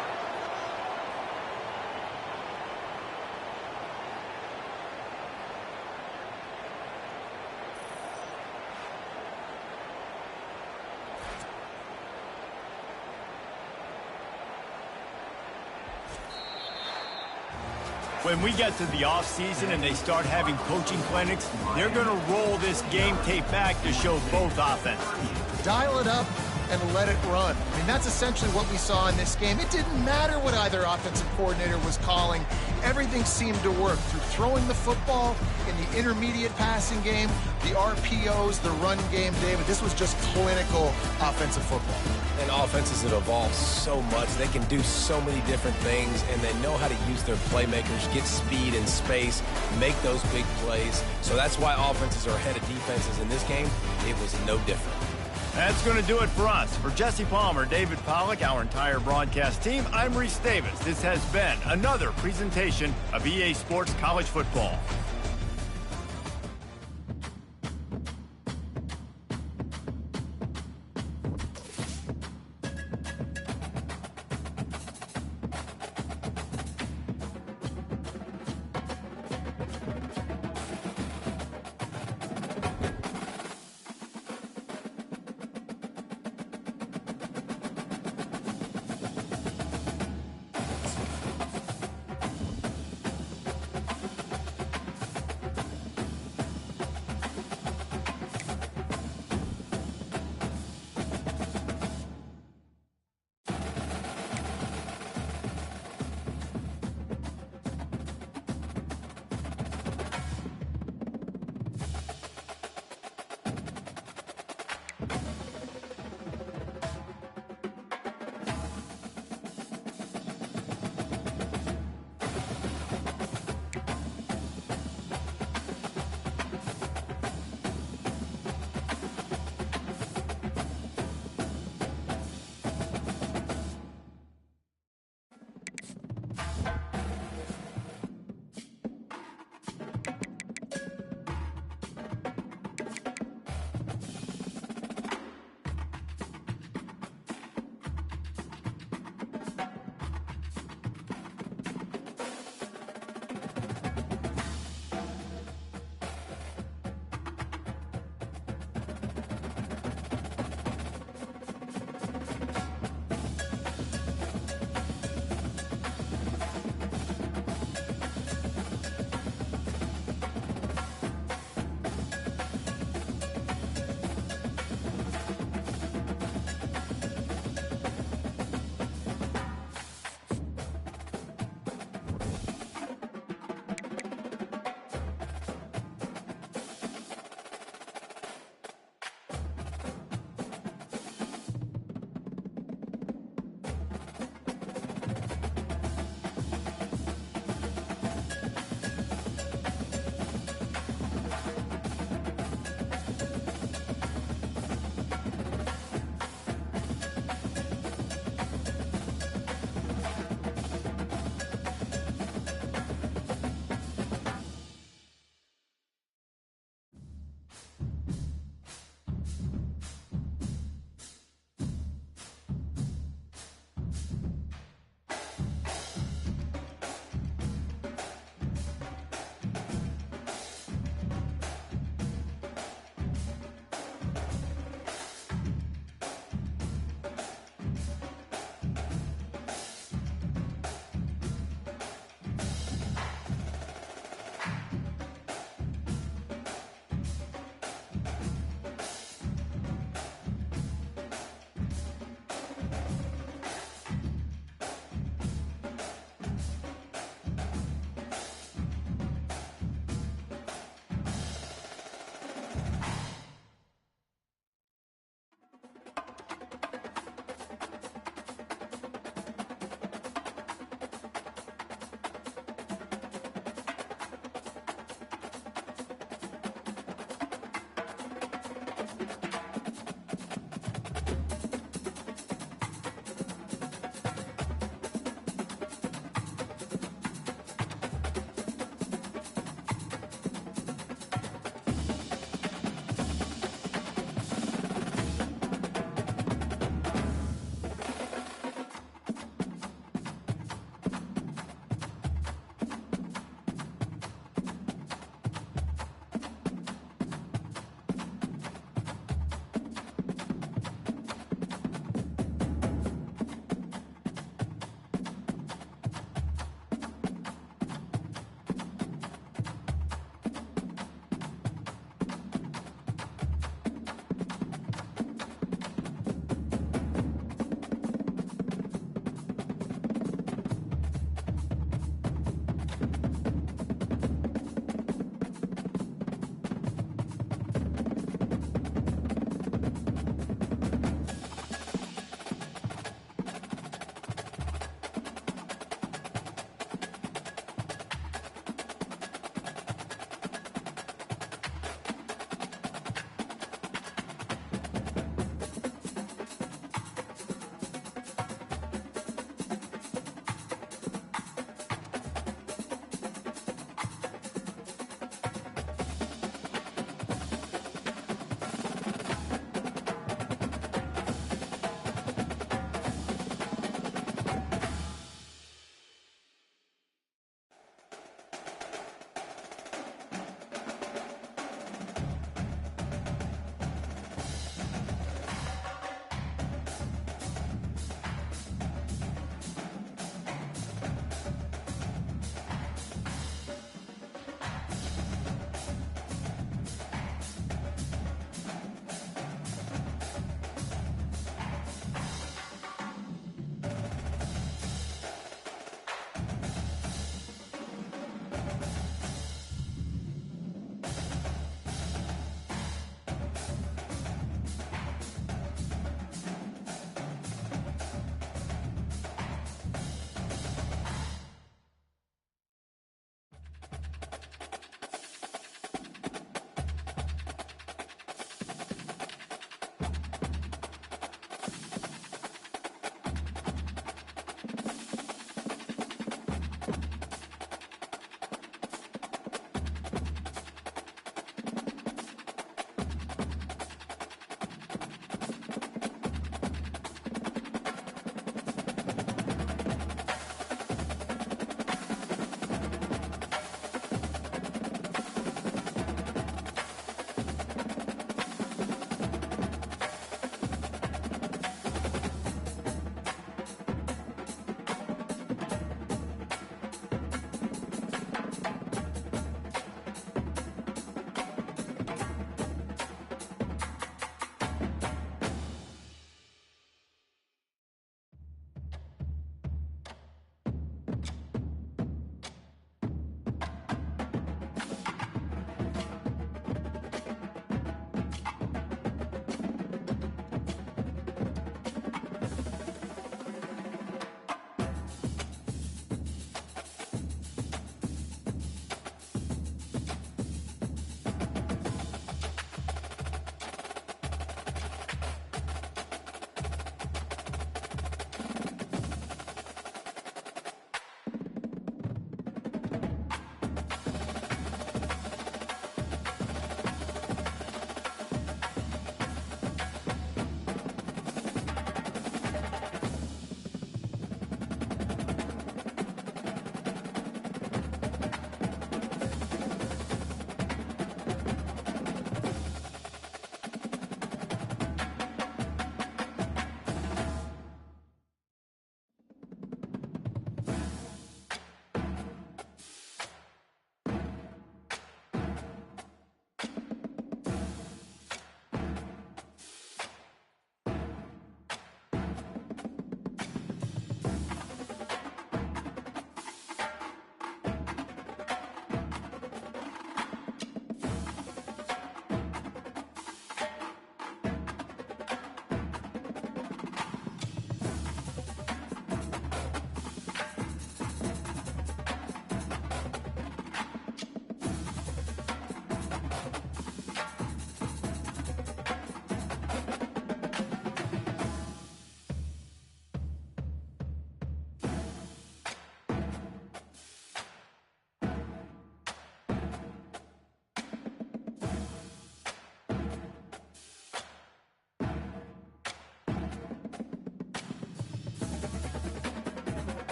When we get to the offseason and they start having coaching clinics, they're going to roll this game tape back to show both offenses. Dial it up and let it run. I mean, that's essentially what we saw in this game. It didn't matter what either offensive coordinator was calling. Everything seemed to work through throwing the football in the intermediate passing game, the RPOs, the run game. David, this was just clinical offensive football. And offenses have evolved so much. They can do so many different things, and they know how to use their playmakers, get speed and space, make those big plays. So that's why offenses are ahead of defenses in this game. It was no different. That's going to do it for us. For Jesse Palmer, David Pollack, our entire broadcast team, I'm Reese Davis. This has been another presentation of EA Sports College Football.